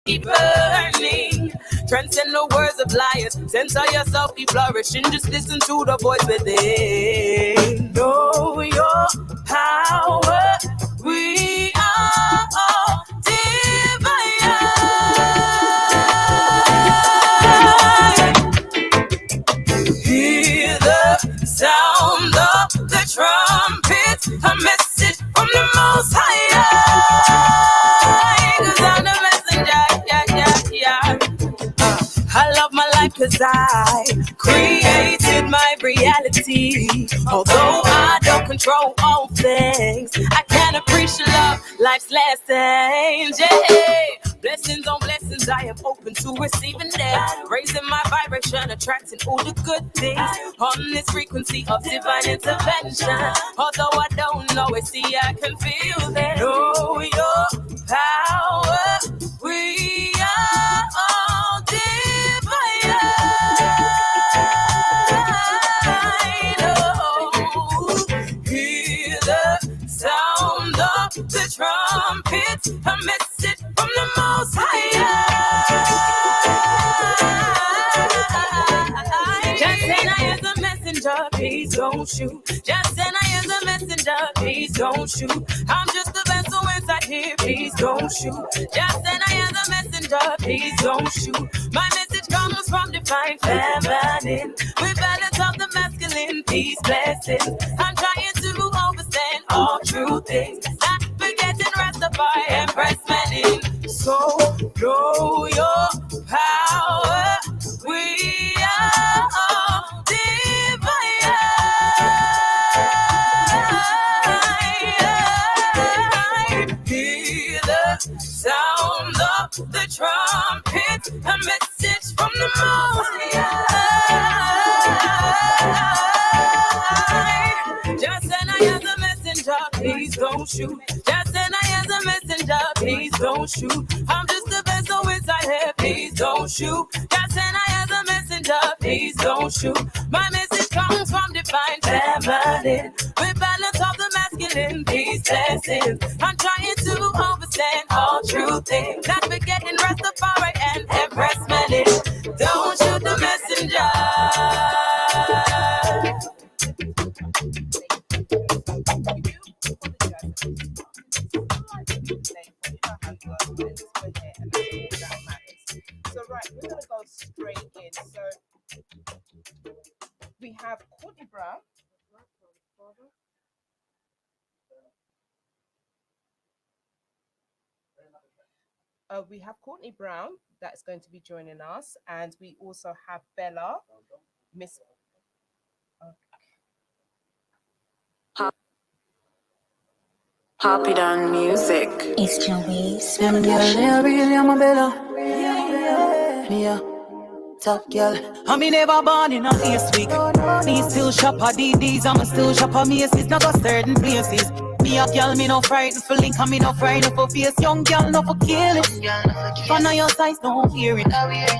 keep burning. Transcend the words of liars. Censor yourself, keep flourishing. Just listen to the voice within. Know your power. We are all divine. Hear the sound of the trumpet. A message from the Most High. 'Cause I'm the messenger. Yeah. I love my life 'cause I created my reality. Although I don't control all things, I can appreciate love, life's lessons. Yeah. Blessings on blessings, I am open to receiving them. Raising my vibration, attracting all the good things on this frequency of divine intervention. Although I don't know it, see, I can feel that. Know your power. We are all divine. Hear the sound of the trumpet, a message from the Most High. Just saying I am the messenger, please don't shoot. Just saying I am the messenger, please don't shoot. I'm just a vessel inside here, please don't shoot. Just saying I am the messenger, please don't shoot. My message comes from divine feminine. We balance of the masculine, peace, blessings. I'm trying to understand all true things. Not forgetting Rastafari and breastfeeding. So know your power. We are all divine. Hear the sound of the trumpet, a message from the Most High. Just and I am the messenger, please don't shoot. Just and I am the messenger, please don't shoot. I'm just the vessel inside here, please don't shoot. Just and I am the messenger, please don't shoot. My message comes from divine feminine. We balance of the masculine, peace, blessings. I'm trying to understand all true things. Not forgetting Rastafari and Empress Melody. Don't shoot the messenger. So right, we're gonna go straight in. So we have Courtney Brown. We have Courtney Brown that's going to be joining us, and we also have Bella, Miss. Happy down music. It's Joey's. Yeah. Top girl, I me never born in a East week. Me still shop at DDs, I'm still shop at Macy's. Not got certain places. Me a girl, me no frightened for link, and me no frightened for face. Young girl, no for kill it. If I know your size, don't hear it.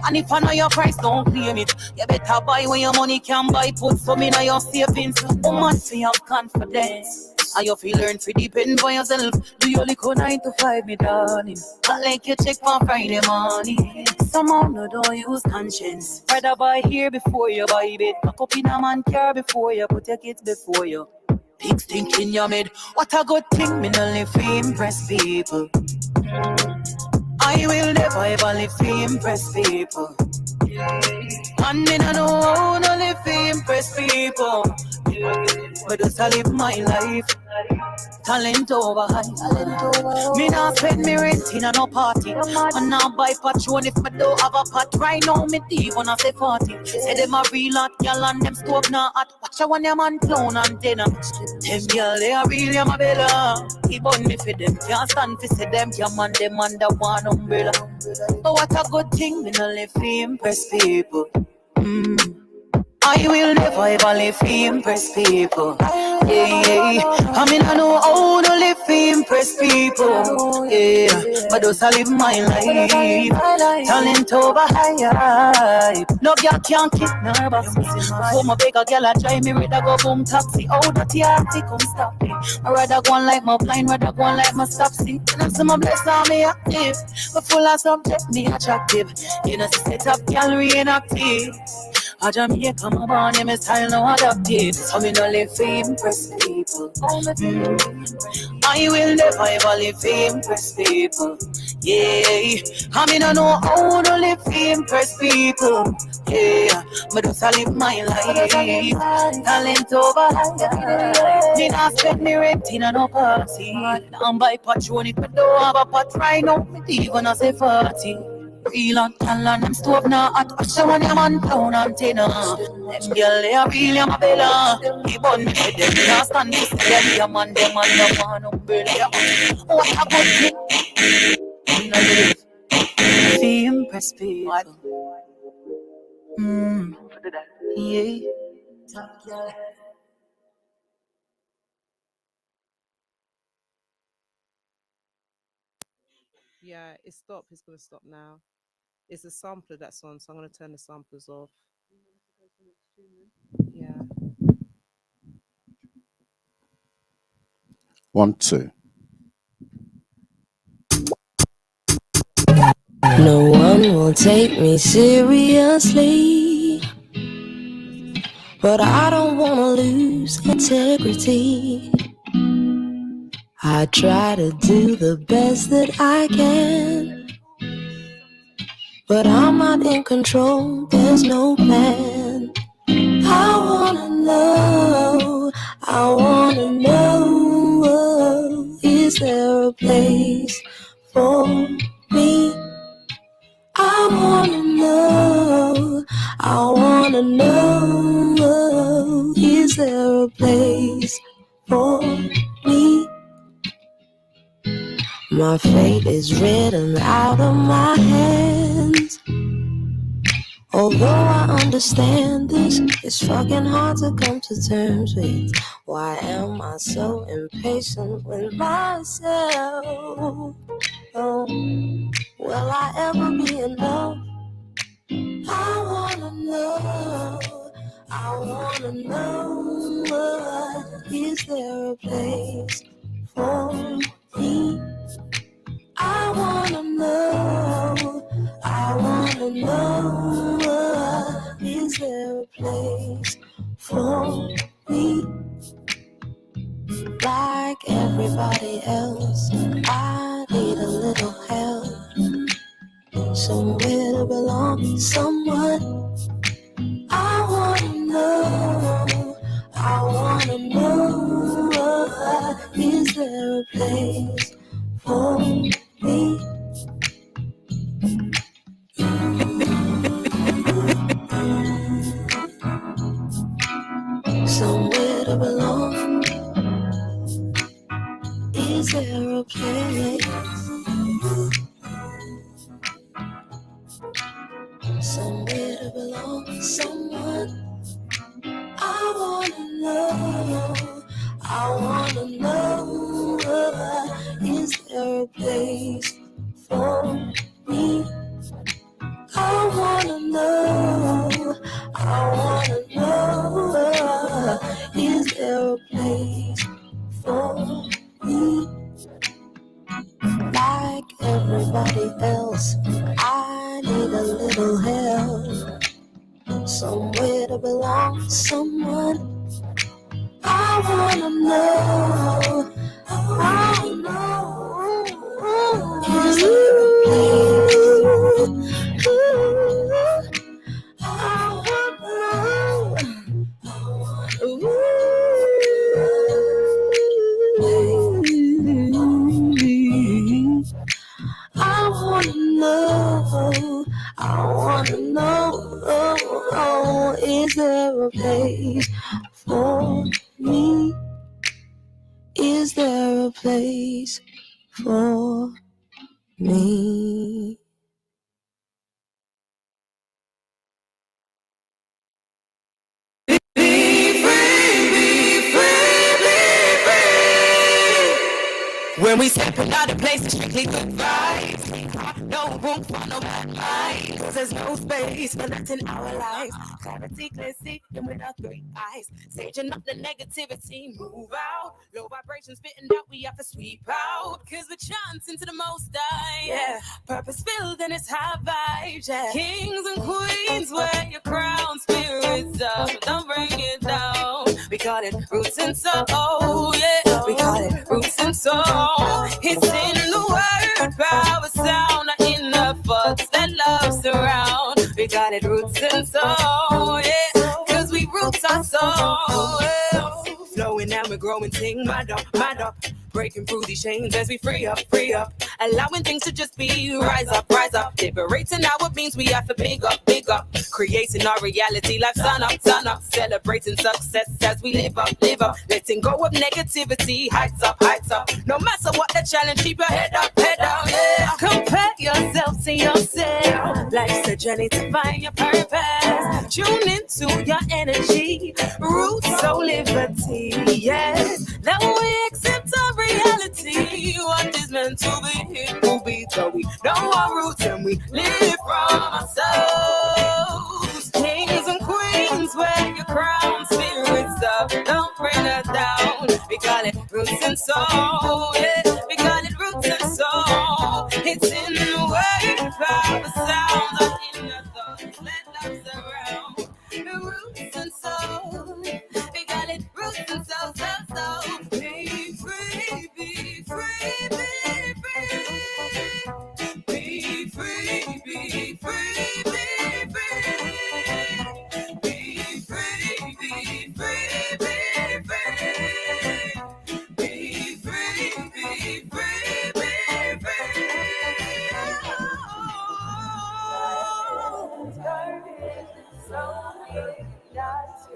And if I know your price, don't claim it. You better buy when your money can buy. Put some in your savings. Woman, say you have confidence. And you feel learn to depend on yourself. Do you only go 9 to 5, me darling? Not like you check for Friday morning. Somehow no don't use conscience. Rather buy here before you buy it. Pack up in a man car before you put your kids before you. Big stink in your mid. What a good thing, me no live to impress people. I will never ever live to impress people. And me no know how no live to impress people. But just I live my life. Talent over high. Me not spend me rent in a no party. And now buy Patron if me don't have a pot. Right now me deep when I say 40. Say them a real hot girl and them stove not hot. Watch a one your man clown and dinner. Them girl they are real, I'm a bella. Keep on me for them. Can't stand to see them. Your man them under one umbrella. But what a good thing, me no live to impress people. I will never ever live to impress people. I mean I know how to live to impress people. Yeah, but those I live my life. Talent over high. No girl can't keep nervous. Before my beg a girl I try me, rather go boom taxi. Oh, that yard come stop me. I rather go on like my blind, rather go on like my stop see. And I'm some blessed on me active, but full of subject me attractive. You know, set up gallery inactive. I Jamaica, my born, yeah, my style no adapted. So me no live for impress people. I will never ever live for impress people. Yeah, I mean I know how to live for impress people. Yeah, but just I live my life. Talent over high. Me not spend me rent in no party. I'm buy patron if I don't have a pot right now. Even I say 40. Real and talent, I'm stove now. I show when I'm on town antenna. Them girl, they are real, I'm a bella. Keep on me, them can't stand this. Them man, them man, them man, umbrella. What a good thing. No live. Feel impress people. Yeah. Yeah, it stopped. It's gonna stop now. It's a sampler that's on, so I'm gonna turn the samplers off. Yeah. 1, 2. No one will take me seriously, but I don't wanna lose integrity. I try to do the best that I can, but I'm not in control, there's no plan. I wanna know, is there a place for me? I wanna know, is there a place for me? My fate is written out of my hands. Although I understand this, it's fucking hard to come to terms with. Why am I so impatient with myself? Oh, will I ever be enough? I wanna know, is there a place for me? I wanna know, is there a place for me? Like everybody else, I need a little help, somewhere to belong, someone. I wanna know, is there a place for me? Somewhere to belong, is there a place? Somewhere to belong, someone. I wanna know, is there a place for me? I wanna know, is there a place for me? Like everybody else, I need a little help, somewhere to belong, someone. I wanna know, is there a place? I wanna know, is there a place for me? Is there a place for me? When we stepping out of place, it's strictly good vibes. No room for no bad minds. Cause there's no space for that in our lives. Clarity, clear, see, and with our three eyes. Staging up the negativity, move out. Low vibrations spitting out, we have to sweep out. Cause we're chanting to the most high, yeah. Purpose filled and it's high vibes, yeah. Kings and queens, wear your crown, spirits up, don't bring it down. We call it roots and soul, yeah. We call it roots and soul. It's in the word, power sound, not in the fucks that love surround. We call it roots and soul, yeah. Cause we roots our soul, yeah. Flowing and we're growing, ting, mad up. Breaking through these chains as we free up. Allowing things to just be, rise up. Liberating our beings, we have to big up. Creating our reality, life sun up. Celebrating success as we live up. Letting go of negativity, heights up. No matter what the challenge, keep your head up, yeah. Compare yourself to yourself. Life's a journey to find your purpose. Tune into your energy, roots, soul, liberty, yes. Then we accept our reality. What is meant to be, it will be. So we know our roots and we live from our souls. Kings and queens, wear your crown, spirits up, don't bring us down. We call it roots and soul, yeah. We call it roots and soul. It's in the word, power sounds are in the thoughts. Let love surround. Roots and soul. We call it roots and soul, soul. Be free, be free, be free. Be free, be free, be free. Be free, be free, be free. Be free, be free, be free. So we got to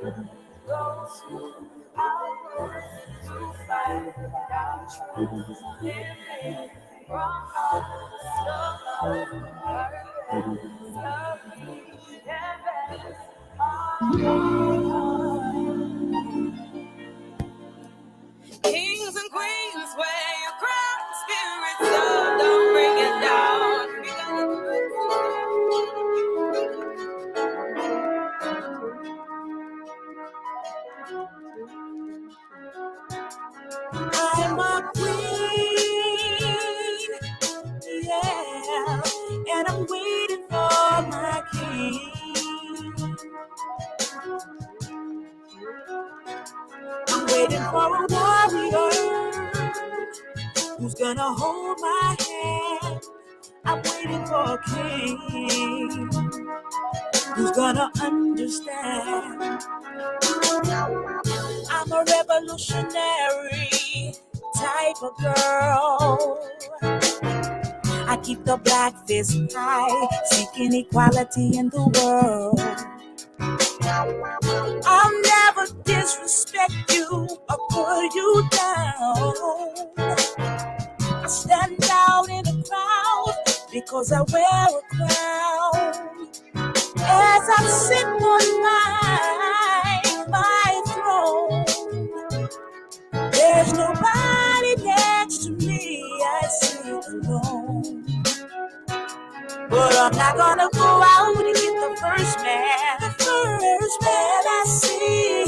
go to our roots to find our truth. Living from us, Kings and queens, wear your crown, spirits up, don't bring it down. I'm a queen, yeah, and I'm waiting for my king. I'm waiting for a warrior who's gonna hold my hand. I'm waiting for a king who's gonna understand. I'm a revolutionary type of girl. I keep the black fist high, seeking equality in the world. I'll never disrespect you or put you down. I stand out in a crowd because I wear a crown. As I sit on my throne, there's nobody next to me. I sit alone. But I'm not gonna go out and get the first man I see.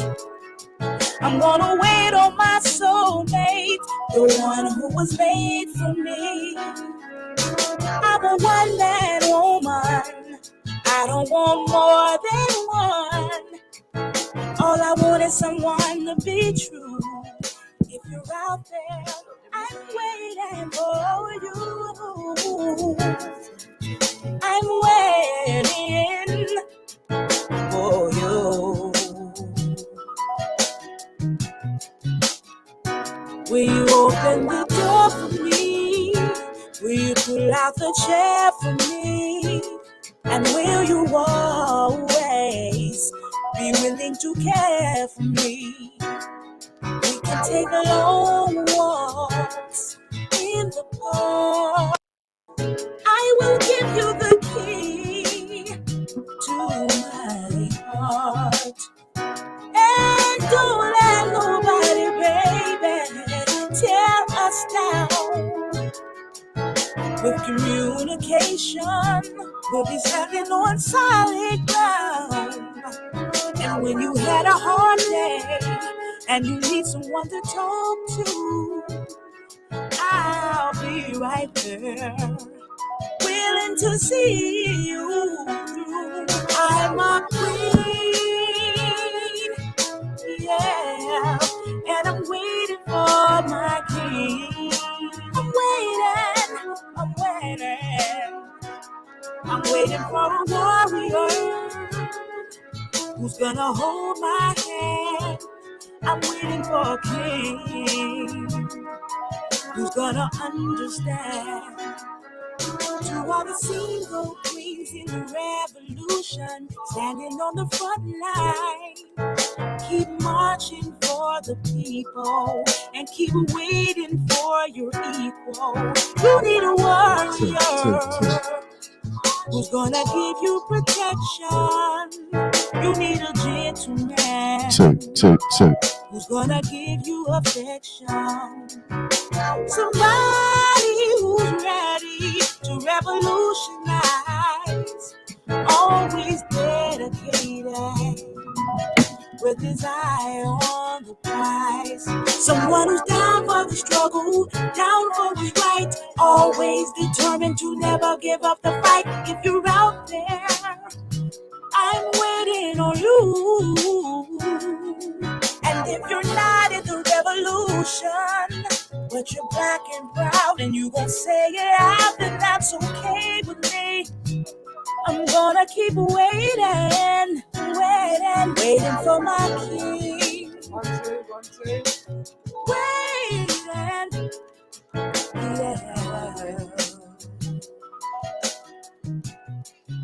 I'm gonna wait on my soulmate, the one who was made for me. I'm a one-man woman. I don't want more than one. All I want is someone to be true. If you're out there, I'm waiting for you. I'm waiting for you. Will you open the door for me? Will you pull out the chair for me? And will you always be willing to care for me? We can take long walks in the park. I will give you the key to my heart. And don't let nobody, baby, tear us down. with communication. We'll be standing on solid ground. And when you had a hard day and you need someone to talk to, I'll be right there, willing to see you through. I'm a queen, yeah, and I'm waiting for my king. I'm waiting for a warrior who's gonna hold my hand. I'm waiting for a king who's gonna understand. To all the single queens in the revolution, standing on the front line, keep marching for the people and keep waiting for your equal. You need a warrior who's gonna give you protection. You need a gentleman who's gonna give you affection. Somebody who's ready to revolutionize, always dedicated with his eye on the prize. Someone who's down for the struggle, down for the right, always determined to never give up the fight. If you're out there, I'm waiting on you. And if you're not in the revolution, but you're black and proud and you gon' say it out, then that's okay with me. I'm gonna keep waiting for my king. One, two. Waiting, yeah.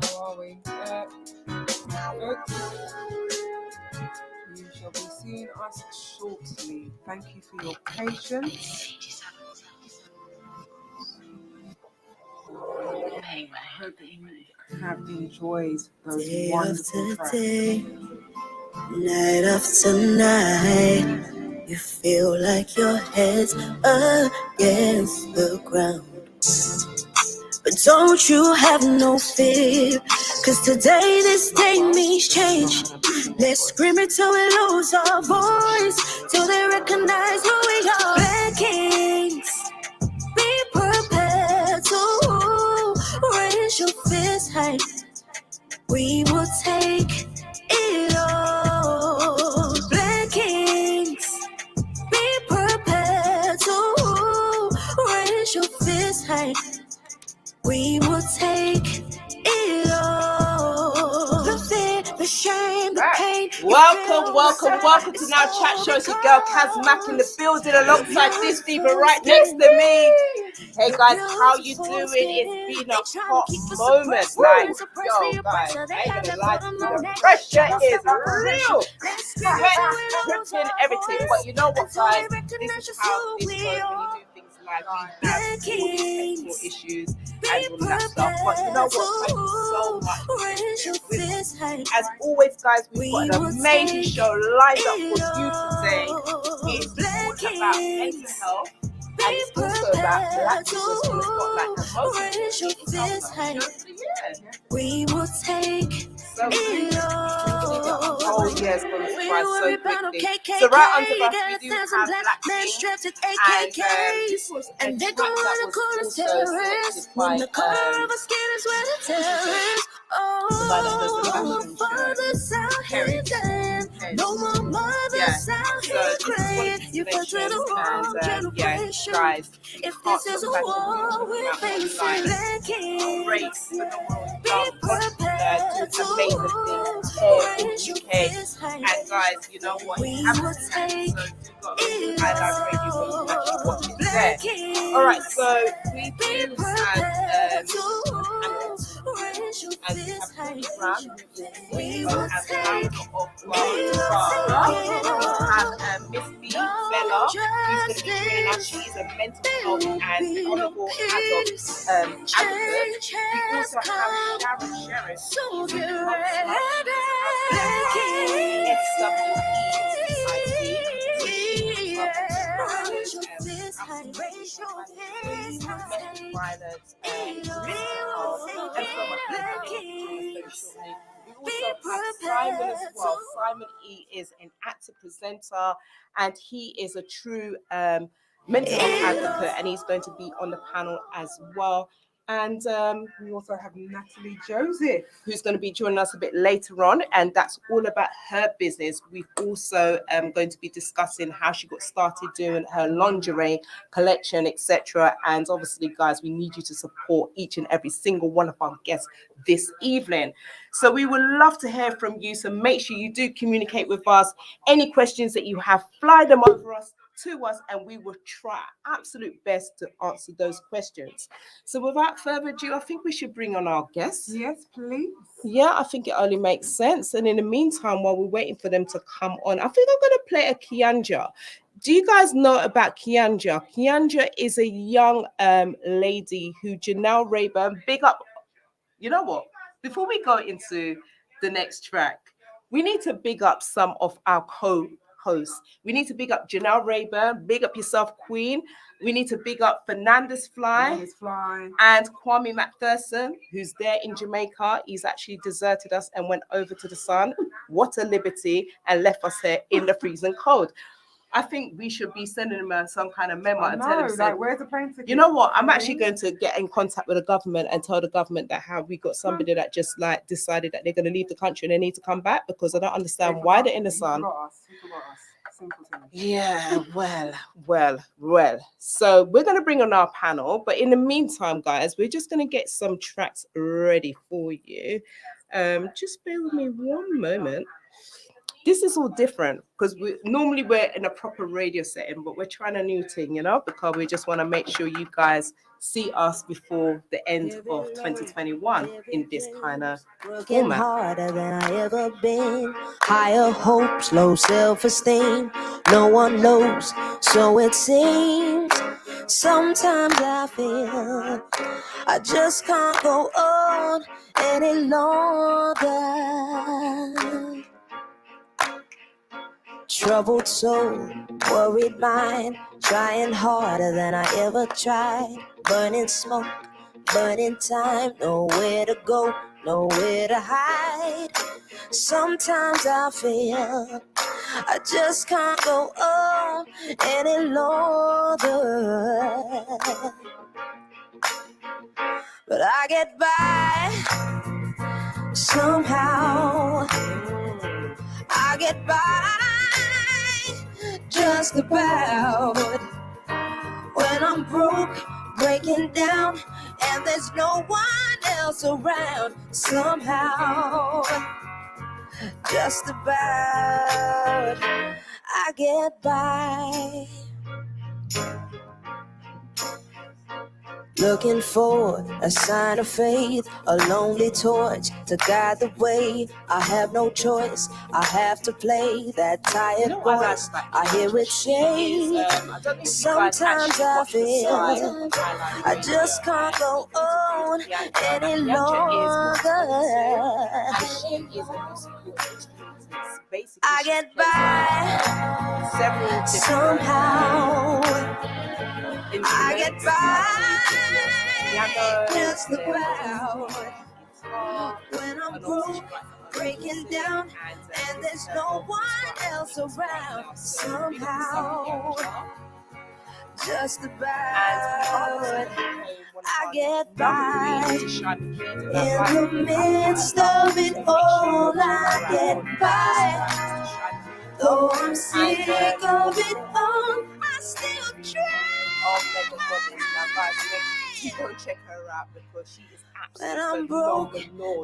How are we? Good. You shall be seeing us shortly. Thank you for your patience. I hope that you have enjoyed those Day wonderful after tracks. day, night after night, you feel like your head's against the ground. But don't you have no fear, 'cause today this day means change. Let's scream it till we lose our voice, till they recognize who we are. Black kings, be prepared to raise your fist high. We will take it all. Black kings, be prepared to raise your fist high. We will take it all. The fear, the shame, the pain. Welcome to Now Chat Show. It's your girl Kaz Mack in the building alongside this diva right next to me. Hey guys, how you doing? It's been a hot moment. Like, yo guys, I ain't gonna lie to you, the pressure is real. Sweat, dripping, everything. But you know what guys, this is how this goes when you do things like we have technical issues and all that stuff. But you know what, thank you so much for being with us. As always guys, we've got an amazing show lined up for you today. It's all about mental health. And it's also about black people who have got like we will take so it all. Oh yes, but it's quite so quickly. So right under us we do have black kings and they're going to call us terrorists. When the color of our skin is where the terrorists. Oh, fathers out here dying. No more mothers out here crying. You fought with the wrong generation. Guys, if this is a war, we're facing black kings. Be prepared to raise your fist high. And guys, you know what? We will take it all. Black kings. Alright, so we Be do prepared to raise your and fist have high. We We will have take Miss B Bella, who's going to be joining us. She is a mental health and vulnerable adult advocate. We also have Sharon. So get ready. C.I.C. violence and thanks so much. We also have Simon as well. Simon E is an actor, presenter, and he is a true mental health advocate, and he's going to be on the panel as well. And we also have Natalie Joseph, who's going to be joining us a bit later on, and that's all about her business. We've also going to be discussing how she got started doing her lingerie collection, etc. And obviously, guys, we need you to support each and every single one of our guests this evening. So we would love to hear from you. So make sure you do communicate with us. Any questions that you have, fly them over to us, and we will try our absolute best to answer those questions. So without further ado, I think we should bring on our guests. Yes, please. Yeah, I think it only makes sense. And in the meantime, while we're waiting for them to come on, I think I'm going to play a Kianja. Do you guys know about Kianja? Kianja is a young lady who Janelle Rayburn, big up. You know what? Before we go into the next track, we need to big up some of our co-hosts. We need to big up Janelle Rayburn, big up yourself, Queen. We need to big up Fernandez Fly and Kwame McPherson, who's there in Jamaica. He's actually deserted us and went over to the sun. What a liberty, and left us here in the freezing cold. I think we should be sending him some kind of memo and tell him, like, where's the plane ticket? You know what? I'm actually going to get in contact with the government and tell the government that how we got somebody that just like decided that they're going to leave the country and they need to come back, because I don't understand why they're in the sun. Yeah, well. So we're going to bring on our panel, but in the meantime, guys, we're just going to get some tracks ready for you. Just bear with me one moment. This is all different because we're in a proper radio setting, but we're trying a new thing, because we just want to make sure you guys see us before the end of 2021 in this kind of format. Harder than I ever been. Higher hopes, low self-esteem. No one knows, so it seems. Sometimes I feel I just can't go on any longer. Troubled soul, worried mind, trying harder than I ever tried. Burning smoke, burning time, nowhere to go, nowhere to hide. Sometimes I feel I just can't go on any longer. But I get by somehow. I get by just about. When I'm broke, breaking down, and there's no one else around. Somehow, just about, I get by. Looking for a sign of faith, a lonely torch to guide the way. I have no choice, I have to play that tired voice. I hear it shake. Sometimes I feel I just can't go on any longer. I get by somehow. I get by just about. When I'm broke, breaking down, and there's no one else around. Somehow, just about, I get by. In the midst of it all, I get by. Though I'm sick of it all, I still try. You go check her out because she is when I'm broke,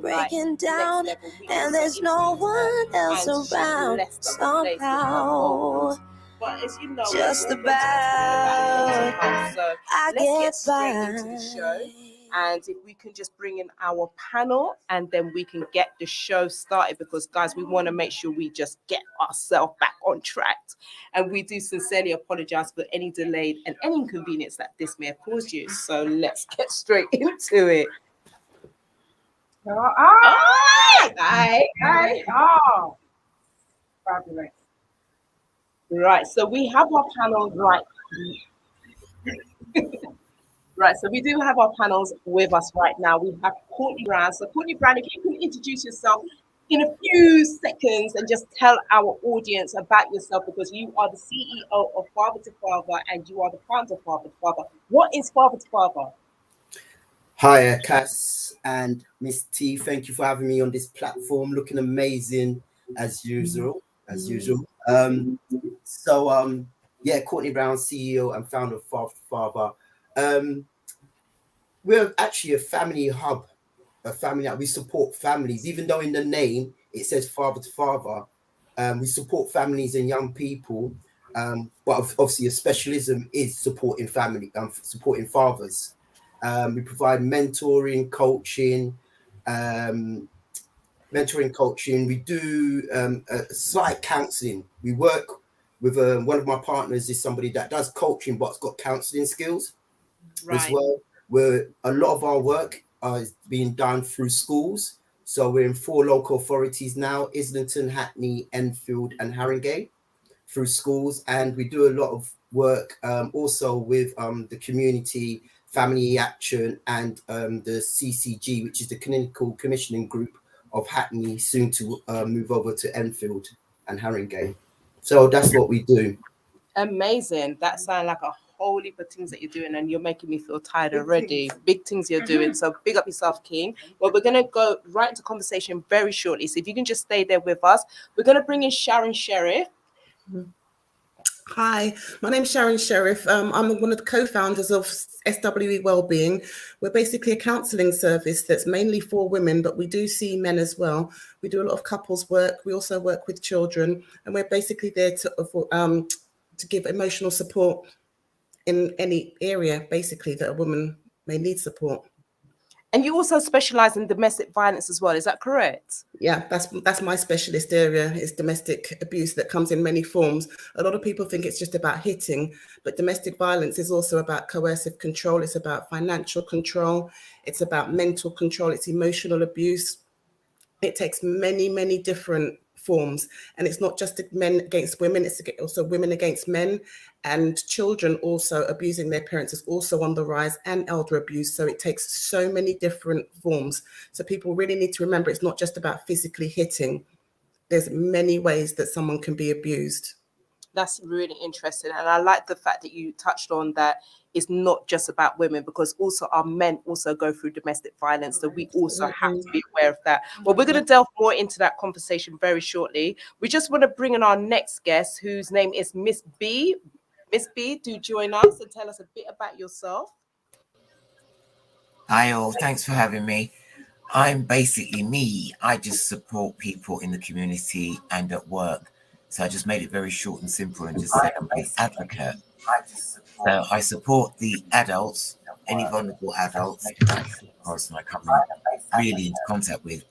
breaking down, and there's no one else around. Somehow, but as you know, just about, I get by. And if we can just bring in our panel and then we can get the show started, because guys, we want to make sure we just get ourselves back on track. And we do sincerely apologize for any delay and any inconvenience that this may have caused you. So let's get straight into it. Hi. Oh, fabulous. Right, so we have our panel right Right, so we do have our panels with us right now. We have Courtney Brown. So Courtney Brown, if you can introduce yourself in a few seconds and just tell our audience about yourself, because you are the CEO of Father to Father and you are the founder of Father to Father. What is Father to Father? Hi, Cass and Miss T. Thank you for having me on this platform. Looking amazing as usual. Yeah, Courtney Brown, CEO and founder of Father to Father. We're actually a family hub, a family that we support families, even though in the name it says Father to Father. We support families and young people, but obviously a specialism is supporting family, supporting fathers. We provide mentoring, coaching. We do a slight counselling. We work with one of my partners is somebody that does coaching but's got counselling skills as well. Where a lot of our work is being done through schools. So we're in 4 local authorities now: Islington, Hackney, Enfield, and Haringey, through schools. And we do a lot of work also with the community, family action, and the CCG, which is the Clinical Commissioning Group of Hackney, soon to move over to Enfield and Haringey. So that's what we do. Amazing. That sounds like a whole heap of things that you're doing, and you're making me feel tired already. Big things you're doing. So big up yourself, King. Well, we're going to go right into conversation very shortly. So if you can just stay there with us, we're going to bring in Sharon Sheriff. Hi, my name's Sharon Sheriff. I'm one of the co-founders of SWE Wellbeing. We're basically a counselling service that's mainly for women, but we do see men as well. We do a lot of couples work. We also work with children, and we're basically there to give emotional support in any area, basically, that a woman may need support. And you also specialize in domestic violence as well, is that correct? Yeah, that's my specialist area, is domestic abuse that comes in many forms. A lot of people think it's just about hitting, but domestic violence is also about coercive control. It's about financial control. It's about mental control. It's emotional abuse. It takes many, many different forms. And it's not just men against women, it's also women against men, and children also abusing their parents is also on the rise, and elder abuse. So it takes so many different forms. So people really need to remember it's not just about physically hitting. There's many ways that someone can be abused. That's really interesting. And I like the fact that you touched on that it's not just about women, because also our men also go through domestic violence. So we also have to be aware of that. Well, we're going to delve more into that conversation very shortly. We just want to bring in our next guest, whose name is Miss B. Miss B, do join us and tell us a bit about yourself. Hi all, thanks for having me. I'm basically me. I just support people in the community and at work. So I just made it very short and simple and just said I'm an advocate. So I support the adults, any vulnerable adults that the person I come really into contact with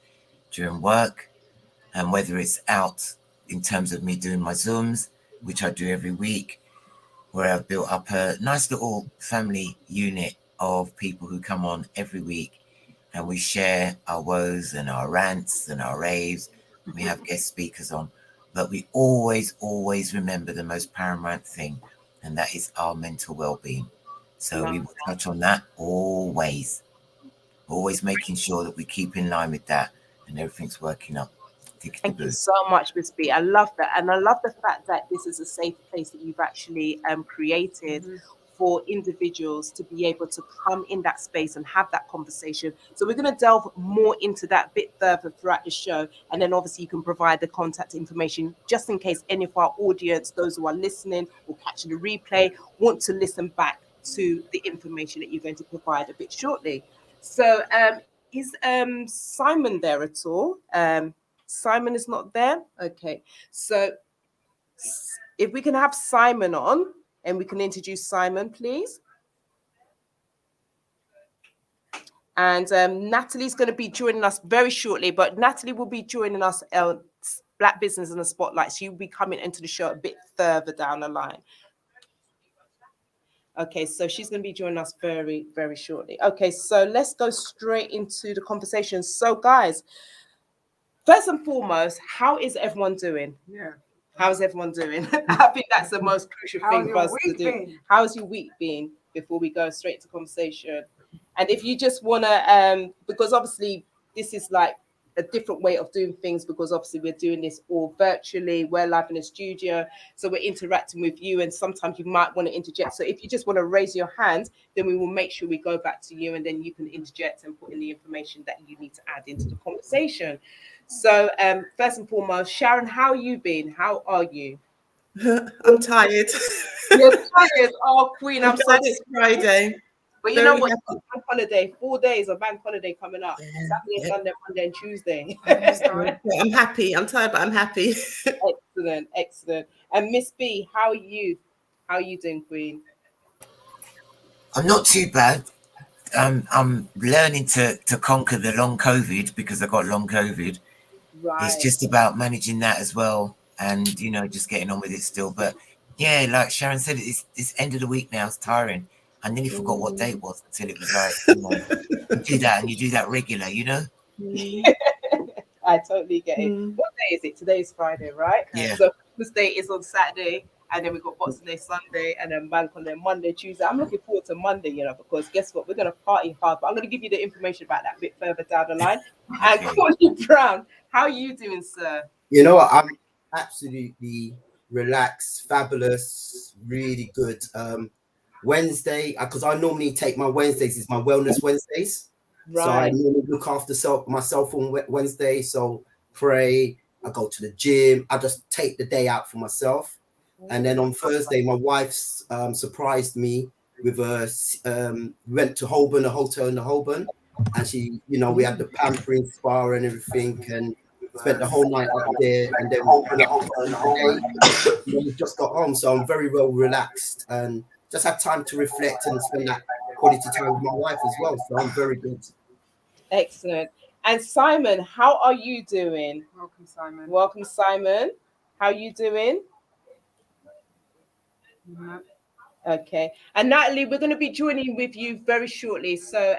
during work, and whether it's out in terms of me doing my Zooms, which I do every week, where I've built up a nice little family unit of people who come on every week, and we share our woes and our rants and our raves. We have guest speakers on, but we always remember the most paramount thing, and that is our mental well-being. So we will touch on that always making sure that we keep in line with that and everything's working up. Thank you so much, Miss B. I love that. And I love the fact that this is a safe place that you've actually created for individuals to be able to come in that space and have that conversation. So we're going to delve more into that a bit further throughout the show. And then obviously you can provide the contact information just in case any of our audience, those who are listening or catching the replay, want to listen back to the information that you're going to provide a bit shortly. So is Simon there at all? Simon is not there? Okay. So if we can have Simon on, and we can introduce Simon, please. And Natalie's going to be joining us very shortly, but Natalie will be joining us Black Business in the Spotlight. She'll be coming into the show a bit further down the line. Okay, so she's going to be joining us very, very shortly. Okay, so let's go straight into the conversation. So guys, first and foremost, how is everyone doing? Yeah. How's everyone doing? I think that's the most crucial thing for us to do. How's your week been? before we go straight to conversation? And if you just want to, because obviously this is like a different way of doing things, because obviously we're doing this all virtually, we're live in the studio, so we're interacting with you, and sometimes you might want to interject. So if you just want to raise your hand, then we will make sure we go back to you, and then you can interject and put in the information that you need to add into the conversation. So first and foremost, Sharon, how you been? How are you? I'm tired. You're tired. Oh, Queen, I'm so glad it's Friday. But you Very know what? happy. You've got bank holiday, 4 days of bank holiday coming up. Yeah, Saturday, yeah. Sunday, Monday, and Tuesday. I'm happy. I'm tired, but I'm happy. Excellent, excellent. And Miss B, how are you? How are you doing, Queen? I'm not too bad. I'm learning to conquer the long COVID, because I got long COVID. Right. It's just about managing that as well, and just getting on with it still. But yeah, like Sharon said, it's end of the week now. It's tiring. I nearly forgot what day it was until it was like, you do that, and you do that regular, I totally get it. What day is it? Today is Friday, right? Yeah. So Christmas Day is on Saturday, and then we've got Boxing Day Sunday, and then bank on Monday, Tuesday. I'm looking forward to Monday, because guess what? We're going to party hard, but I'm going to give you the information about that a bit further down the line. And Courtney Brown, how are you doing, sir? You know what? I'm absolutely relaxed, fabulous, really good. Wednesday, because I normally take my Wednesdays is my wellness Wednesdays. Right. So I normally look after myself on Wednesday. So pray, I go to the gym, I just take the day out for myself. And then on Thursday, my wife surprised me with went to Holborn, a hotel in the Holborn, and she, we had the pampering spa and everything, and spent the whole night up there, and then we just got home. So I'm very well relaxed and just have time to reflect and spend that quality time with my wife as well. So I'm very good. Excellent. And Simon, how are you doing? Welcome, Simon. Welcome, Simon. How are you doing? Okay. And Natalie, we're going to be joining with you very shortly. So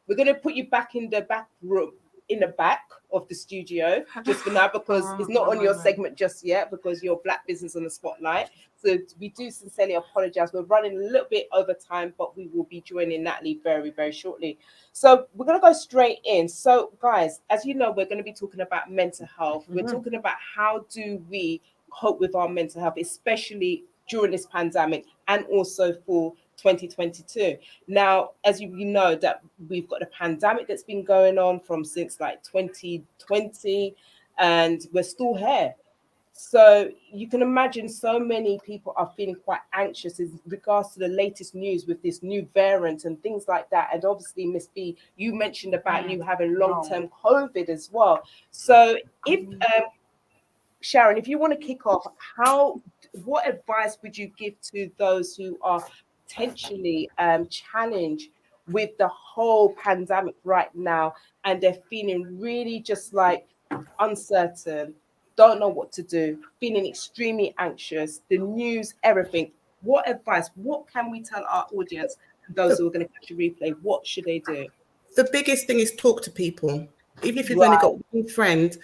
we're going to put you back in the back room, in the back of the studio, just for now, because it's not on your segment just yet, because you're Black Business on the Spotlight. So we do sincerely apologize. We're running a little bit over time, but we will be joining Natalie very, very shortly. So we're going to go straight in. So guys, as you know, we're going to be talking about mental health. We're talking about how do we cope with our mental health, especially during this pandemic and also for 2022. Now, as you know, that we've got a pandemic that's been going on since like 2020, and we're still here. So you can imagine so many people are feeling quite anxious in regards to the latest news with this new variant and things like that. And obviously, Miss B, you mentioned about you having long-term COVID as well. So if Sharon, if you want to kick off, what advice would you give to those who are potentially challenged with the whole pandemic right now, and they're feeling really just like uncertain, don't know what to do, feeling extremely anxious, the news, everything? What advice, what can we tell our audience, those who are going to catch a replay, what should they do? The biggest thing is talk to people. Even if you've only got one friend,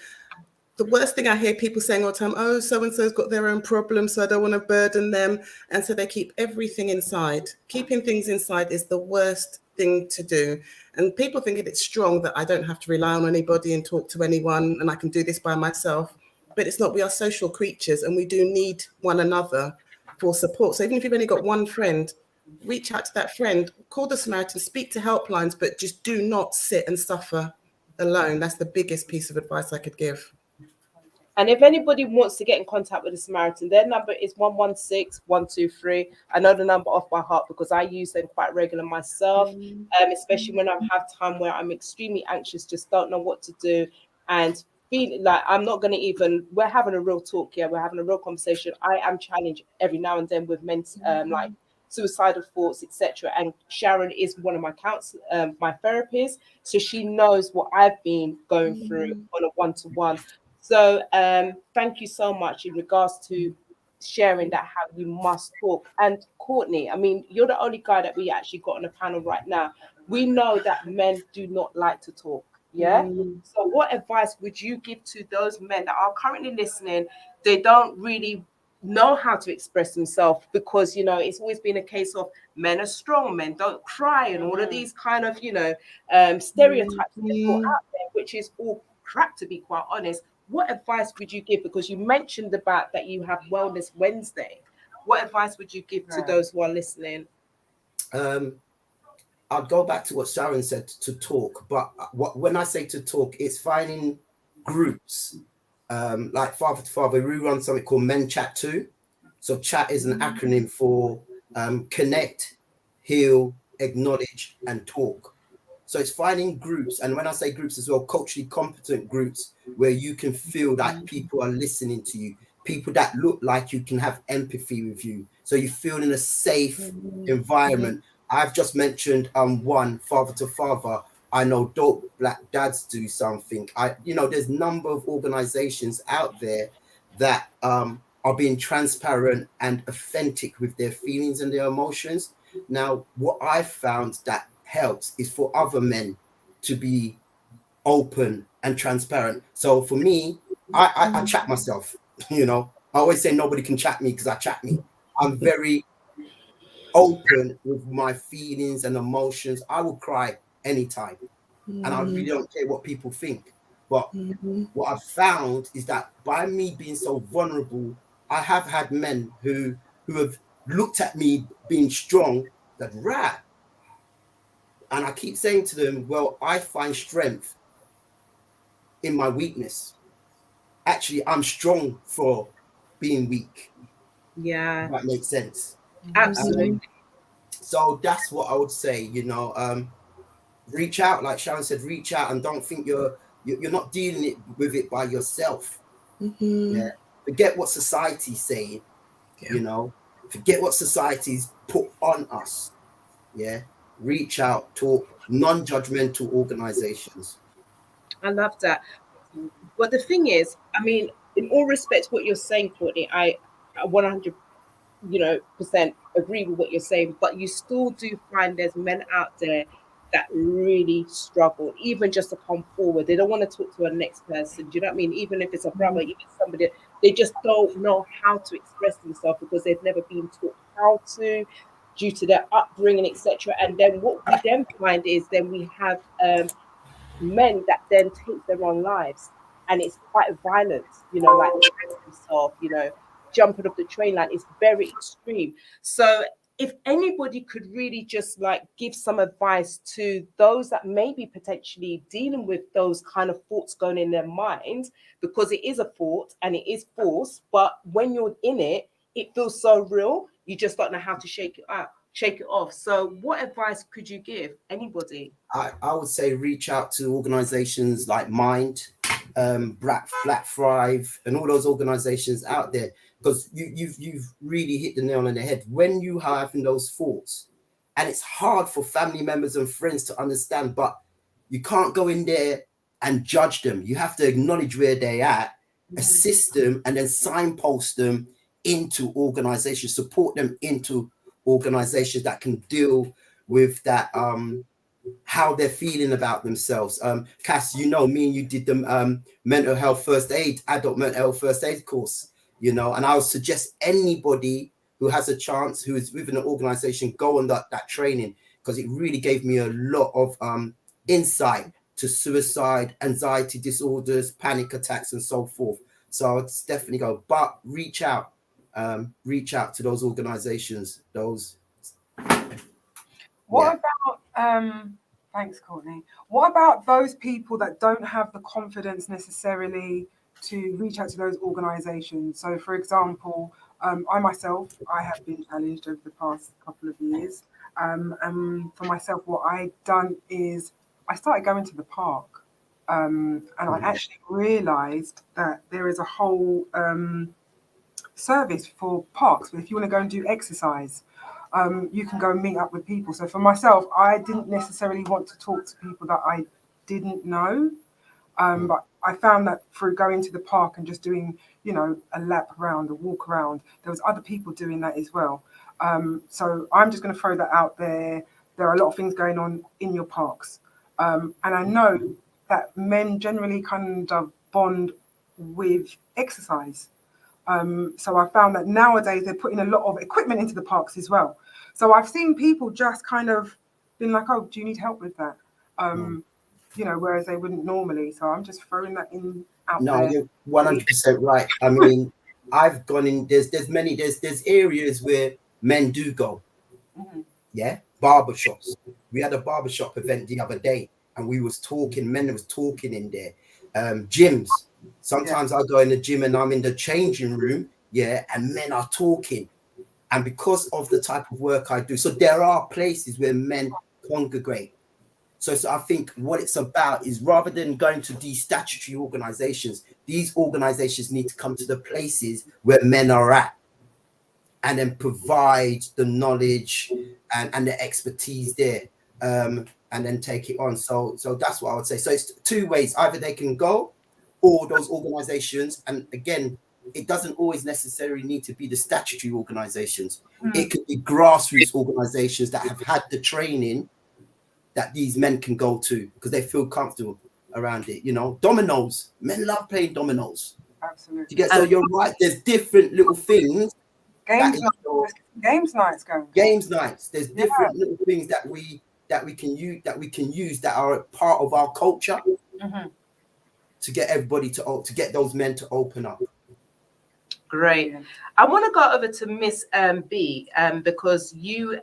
the worst thing I hear people saying all the time, oh, so-and-so's got their own problems, so I don't want to burden them. And so they keep everything inside. Keeping things inside is the worst thing to do. And people think it's strong that I don't have to rely on anybody and talk to anyone and I can do this by myself. But it's not. We are social creatures and we do need one another for support. So even if you've only got one friend, reach out to that friend, call the Samaritan, speak to helplines, but just do not sit and suffer alone. That's the biggest piece of advice I could give. And if anybody wants to get in contact with the Samaritan, their number is 116-123. I know the number off by heart because I use them quite regular myself, especially when I have time where I'm extremely anxious, just don't know what to do, and feeling like I'm not going to even, we're having a real talk here, we're having a real conversation. I am challenged every now and then with like suicidal thoughts, etc. And Sharon is one of my my therapists, so she knows what I've been going through on a one-to-one. So thank you so much in regards to sharing that, how you must talk. And Courtney, I mean, you're the only guy that we actually got on the panel right now. We know that men do not like to talk. Yeah. So what advice would you give to those men that are currently listening? They don't really know how to express themselves, because it's always been a case of men are strong, men don't cry, and all of these kind of stereotypes that put out there, which is all crap, to be quite honest. What advice would you give? Because you mentioned about that you have Wellness Wednesday. What advice would you give to those who are listening? I'd go back to what Sharon said, to talk. But when I say to talk, it's finding groups. Like Father to Father, we run something called Men Chat 2. So chat is an acronym for connect, heal, acknowledge, and talk. So it's finding groups. And when I say groups as well, culturally competent groups where you can feel that people are listening to you, people that look like you can have empathy with you. So you feel in a safe environment. I've just mentioned one, Father to Father. I know Dope Black Dads do something. There's a number of organizations out there that are being transparent and authentic with their feelings and their emotions. Now, what I've found that helps is for other men to be open and transparent. So for me, I chat myself. I always say nobody can chat me because I chat me. I'm very open with my feelings and emotions. I will cry anytime, and I really don't care what people think. But what I've found is that by me being so vulnerable, I have had men who have looked at me being strong, that and I keep saying to them, well, I find strength in my weakness. Actually, I'm strong for being weak. Yeah, If that makes sense. absolutely. So that's what I would say. Reach out, like Sharon said, reach out, and don't think you're not dealing with it by yourself. Yeah. Forget what society's saying. Forget what society's put on us. Yeah. Reach out, talk, non-judgmental organizations. I love that. But the thing is, I mean, in all respects, what you're saying, Courtney, I 100 percent agree with what you're saying. But you still do find there's men out there that really struggle, even just to come forward. They don't want to talk to a next person. Do you know what I mean? Even if it's a brother, even somebody, they just don't know how to express themselves because they've never been taught how to, due to their upbringing, etc. And then what we then find is then we have men that then take their own lives, and it's quite violent, like himself, jumping off the train line is very extreme. So if anybody could really just like give some advice to those that may be potentially dealing with those kind of thoughts going in their mind, because it is a thought and it is force, but when you're in it, it feels so real, you just don't know how to shake it off. So what advice could you give anybody? I would say reach out to organizations like Mind, Black Thrive, and all those organizations out there, because you've really hit the nail on the head. When you are having those thoughts, and it's hard for family members and friends to understand, but you can't go in there and judge them. You have to acknowledge where they're at, assist them, and then signpost them into organizations, support them into organizations that can deal with that how they're feeling about themselves. Cass, me and you did the mental health first aid, adult mental health first aid course, and I would suggest anybody who has a chance, who is within an organization, go on that training, because it really gave me a lot of insight to suicide, anxiety disorders, panic attacks, and so forth. So I'd definitely go, but reach out to those organizations, What about thanks, Courtney. What about those people that don't have the confidence necessarily to reach out to those organizations? So for example, I myself, I have been challenged over the past couple of years. And for myself, what I've done is I started going to the park. And I actually realized that there is a whole service for parks. If you want to go and do exercise, you can go and meet up with people. So for myself, I didn't necessarily want to talk to people that I didn't know. But I found that through going to the park and just doing, a lap around, a walk around, there was other people doing that as well. So I'm just going to throw that out there. There are a lot of things going on in your parks. And I know that men generally kind of bond with exercise. So I found that nowadays they're putting a lot of equipment into the parks as well. So I've seen people just kind of been like, oh, do you need help with that? You know, whereas they wouldn't normally. So I'm just throwing that in out No, there. you're 100% right. I mean, I've gone in. There's areas where men do go. Yeah, barbershops. We had a barbershop event the other day, and we was talking. Men was talking in there. Gyms. Sometimes I go in the gym and I'm in the changing room. Yeah, and men are talking, and because of the type of work I do, so there are places where men congregate. So I think what it's about is, rather than going to these statutory organizations, these organizations need to come to the places where men are at, and then provide the knowledge and the expertise there, and then take it on. So that's what I would say. So it's two ways: either they can go, or those organizations. And again, it doesn't always necessarily need to be the statutory organizations. It could be grassroots organizations that have had the training that these men can go to because they feel comfortable around it. You know, dominoes. Men love playing dominoes. Absolutely. So you're right. There's different little things. Games nights going. Games nights. There's different little things that we can use that are a part of our culture to get everybody to get those men to open up. Great. I want to go over to Miss B, because you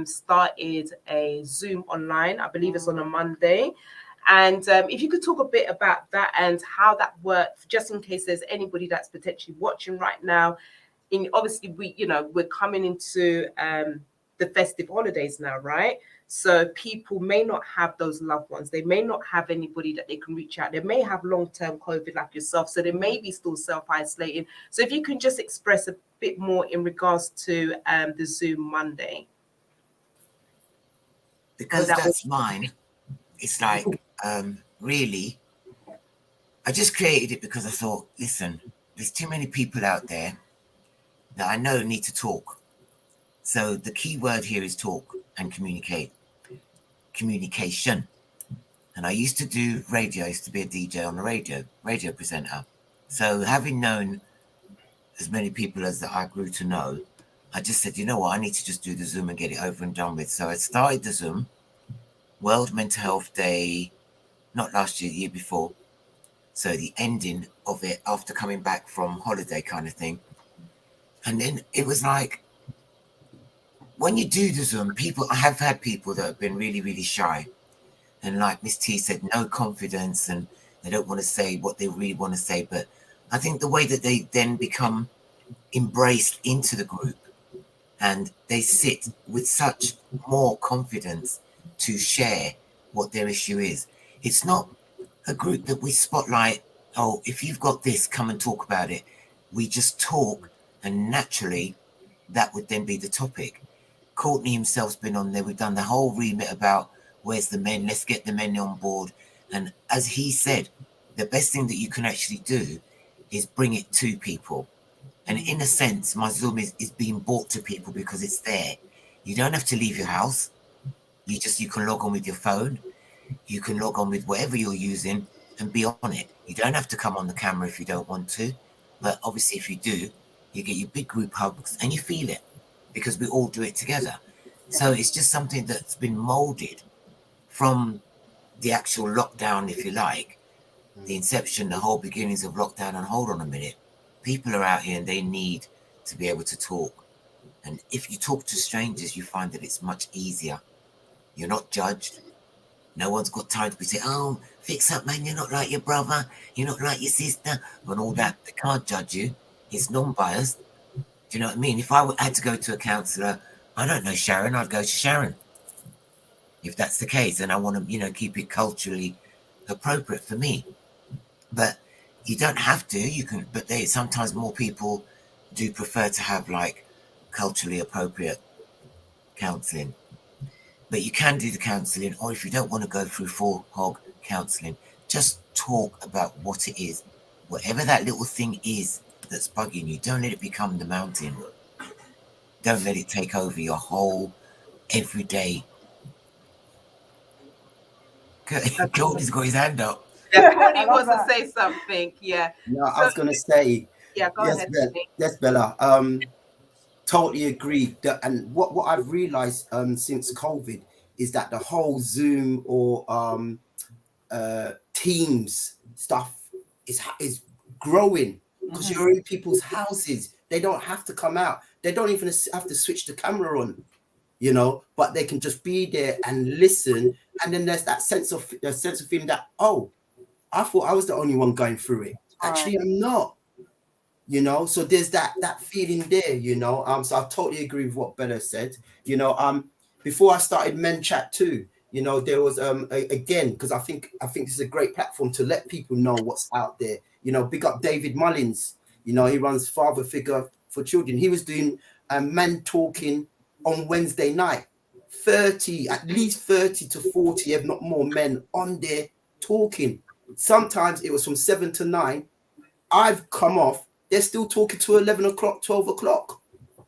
started a Zoom online. I believe it's on a Monday. And if you could talk a bit about that and how that worked, just in case there's anybody that's potentially watching right now. Obviously, we're coming into the festive holidays now, right? So people may not have those loved ones. They may not have anybody that they can reach out. They may have long-term COVID like yourself. So they may be still self-isolating. So if you can just express a bit more in regards to the Zoom Monday. Because that's mine. It's like, really, I just created it because I thought, listen, there's too many people out there that I know need to talk. So the key word here is talk and communicate. Communication. And I used to do radio. I used to be a DJ on the radio presenter. So having known as many people as that I grew to know, I just said, you know what, I need to just do the Zoom and get it over and done with. So I started the Zoom, World Mental Health Day, not last year, the year before. So the ending of it after coming back from holiday kind of thing. And then it was like, when you do the Zoom, I have had people that have been really, really shy. And like Miss T said, no confidence, and they don't want to say what they really want to say. But I think the way that they then become embraced into the group and they sit with such more confidence to share what their issue is. It's not a group that we spotlight, oh, if you've got this, come and talk about it. We just talk, and naturally that would then be the topic. Courtney himself's been on there. We've done the whole remit about where's the men, let's get the men on board. And as he said, the best thing that you can actually do is bring it to people. And in a sense, my Zoom is being brought to people because it's there. You don't have to leave your house. You can log on with your phone. You can log on with whatever you're using and be on it. You don't have to come on the camera if you don't want to. But obviously if you do, you get your big group hugs and you feel it because we all do it together. So it's just something that's been molded from the actual lockdown, if you like, the inception, the whole beginnings of lockdown. And hold on a minute, people are out here and they need to be able to talk. And if you talk to strangers, you find that it's much easier. You're not judged. No one's got time to be saying, oh, fix up, man, you're not like your brother, you're not like your sister, and all that. They can't judge you. It's non-biased. Do you know what I mean? If I had to go to a counsellor, I don't know Sharon, I'd go to Sharon. If that's the case, and I want to, keep it culturally appropriate for me. But you don't have to, you can, but sometimes more people do prefer to have like culturally appropriate counselling. But you can do the counselling, or if you don't want to go through full hog counselling, just talk about what it is. Whatever that little thing is that's bugging you, don't let it become the mountain. Don't let it take over your whole everyday. Courtney's got his hand up. Yeah, Courtney wants to say something. Yeah. No, I was going to say, Yeah, go ahead. Yes, Bella. Totally agree. And what I've realized since COVID is that the whole Zoom or Teams stuff is growing because you're in people's houses. They don't have to come out. They don't even have to switch the camera on, you know, but they can just be there and listen. And then there's that sense of feeling that, oh, I thought I was the only one going through it. Actually, I'm not. You know, so there's that feeling there, you know. So I totally agree with what Bella said. You know, before I started Men Chat too, you know, there was again, because I think this is a great platform to let people know what's out there. You know, big up David Mullins. You know, he runs Father Figure for Children. He was doing men talking on Wednesday night. At least 30 to 40, if not more, men on there talking. Sometimes it was from 7 to 9. I've come off. They're still talking to 11 o'clock, 12 o'clock.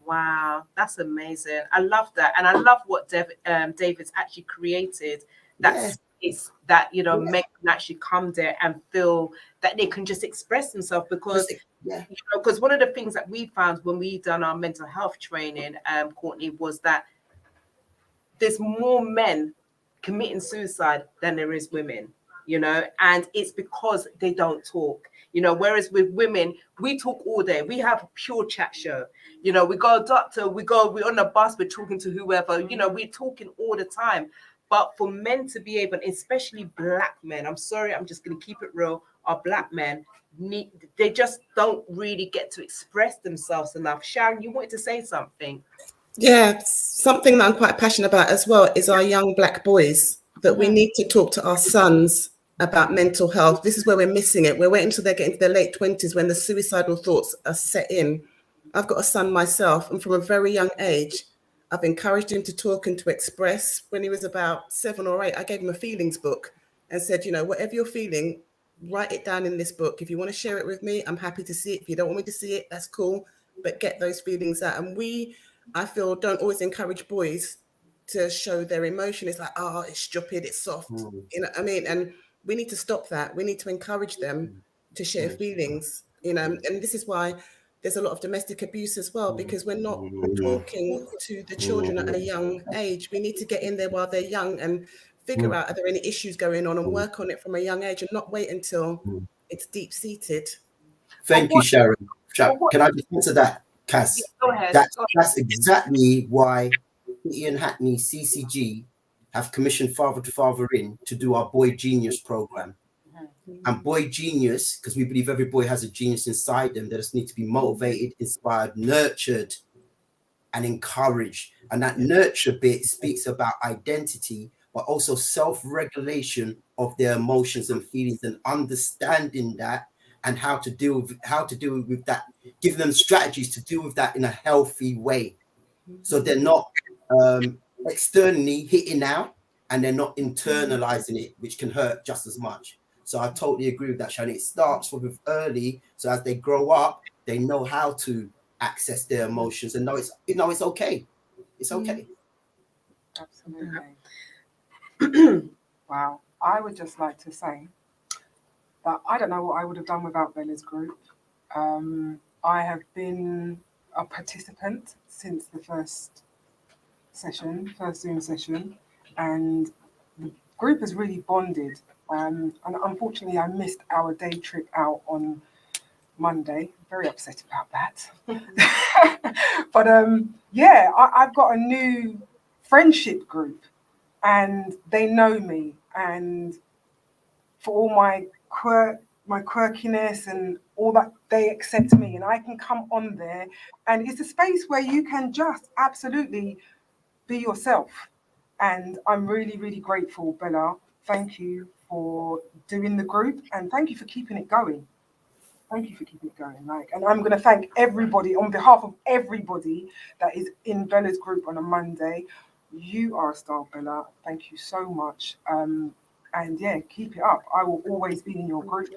Wow, that's amazing. I love that. And I love what David's actually created. That space that, you know, men can actually come there and feel that they can just express themselves because, you know, because one of the things that we found when we done our mental health training, Courtney, was that there's more men committing suicide than there is women, you know, and it's because they don't talk. You know, whereas with women, we talk all day. We have a pure chat show. You know, we go doctor, we're on the bus, we're talking to whoever, you know, we're talking all the time. But for men to be able, especially black men, I'm sorry, I'm just going to keep it real, our black men, they just don't really get to express themselves enough. Sharon, you wanted to say something? Yeah, something that I'm quite passionate about as well is our young black boys, that we need to talk to our sons about mental health. This is where we're missing it. We're waiting until they get into their late 20s when the suicidal thoughts are set in. I've got a son myself, and from a very young age, I've encouraged him to talk and to express. When he was about 7 or 8, I gave him a feelings book and said, you know, whatever you're feeling, write it down in this book. If you want to share it with me, I'm happy to see it. If you don't want me to see it, that's cool. But get those feelings out. And I feel, don't always encourage boys to show their emotion. It's like, oh, it's stupid, it's soft. You know what I mean? And we need to stop that. We need to encourage them to share feelings, you know. And this is why there's a lot of domestic abuse as well, because we're not talking to the children at a young age. We need to get in there while they're young and figure out, are there any issues going on, and work on it from a young age and not wait until it's deep-seated. Thank you, Sharon. Can I just answer that, Cass? Yeah, go ahead. That's exactly why Ian Hackney, CCG, have commissioned Father to Father in to do our Boy Genius program. And Boy Genius, because we believe every boy has a genius inside them, they just need to be motivated, inspired, nurtured, and encouraged. And that nurture bit speaks about identity, but also self-regulation of their emotions and feelings, and understanding that, and how to deal with that, giving them strategies to deal with that in a healthy way. So they're not externally hitting out, and they're not internalizing it, which can hurt just as much. So I totally agree with that, Sharon. It starts with early, so as they grow up, they know how to access their emotions and know it's okay. It's okay. Absolutely. Wow. I would just like to say that I don't know what I would have done without Bella's group. I have been a participant since the first Zoom session, and the group has really bonded. And unfortunately, I missed our day trip out on Monday. Very upset about that. But yeah, I've got a new friendship group, and they know me, and for all my quirkiness and all that, they accept me, and I can come on there, and it's a space where you can just absolutely be yourself. And I'm really, really grateful, Bella. Thank you for doing the group, and thank you for keeping it going. Thank you for keeping it going. And I'm going to thank everybody on behalf of everybody that is in Bella's group on a Monday. You are a star, Bella. Thank you so much. And yeah, keep it up. I will always be in your group.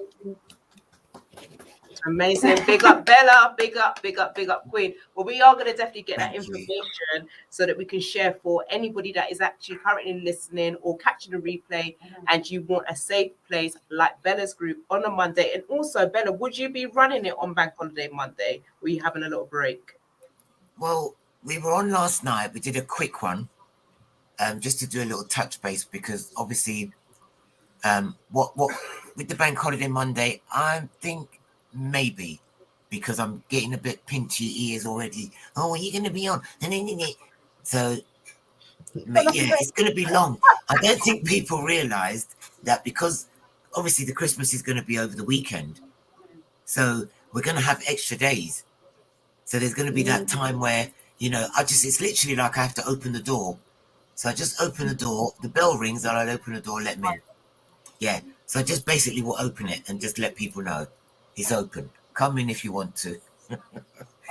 Amazing. Big up Bella. Big up Queen. Well, we are going to definitely get that information so that we can share for anybody that is actually currently listening or catching a replay and you want a safe place like Bella's group on a Monday. And also, Bella, would you be running it on Bank Holiday Monday? Or are you having a little break? Well, we were on last night. We did a quick one just to do a little touch base because obviously what with the Bank Holiday Monday, I think maybe because I'm getting a bit pinchy ears already. Oh, are you going to be on? So yeah, it's going to be long. I don't think people realised that because obviously the Christmas is going to be over the weekend, so we're going to have extra days. So there's going to be that time where it's literally like I have to open the door. So I just open the door. The bell rings, and I'll open the door, let me in. Yeah. So I just basically will open it and just let people know it's open. Come in if you want to. And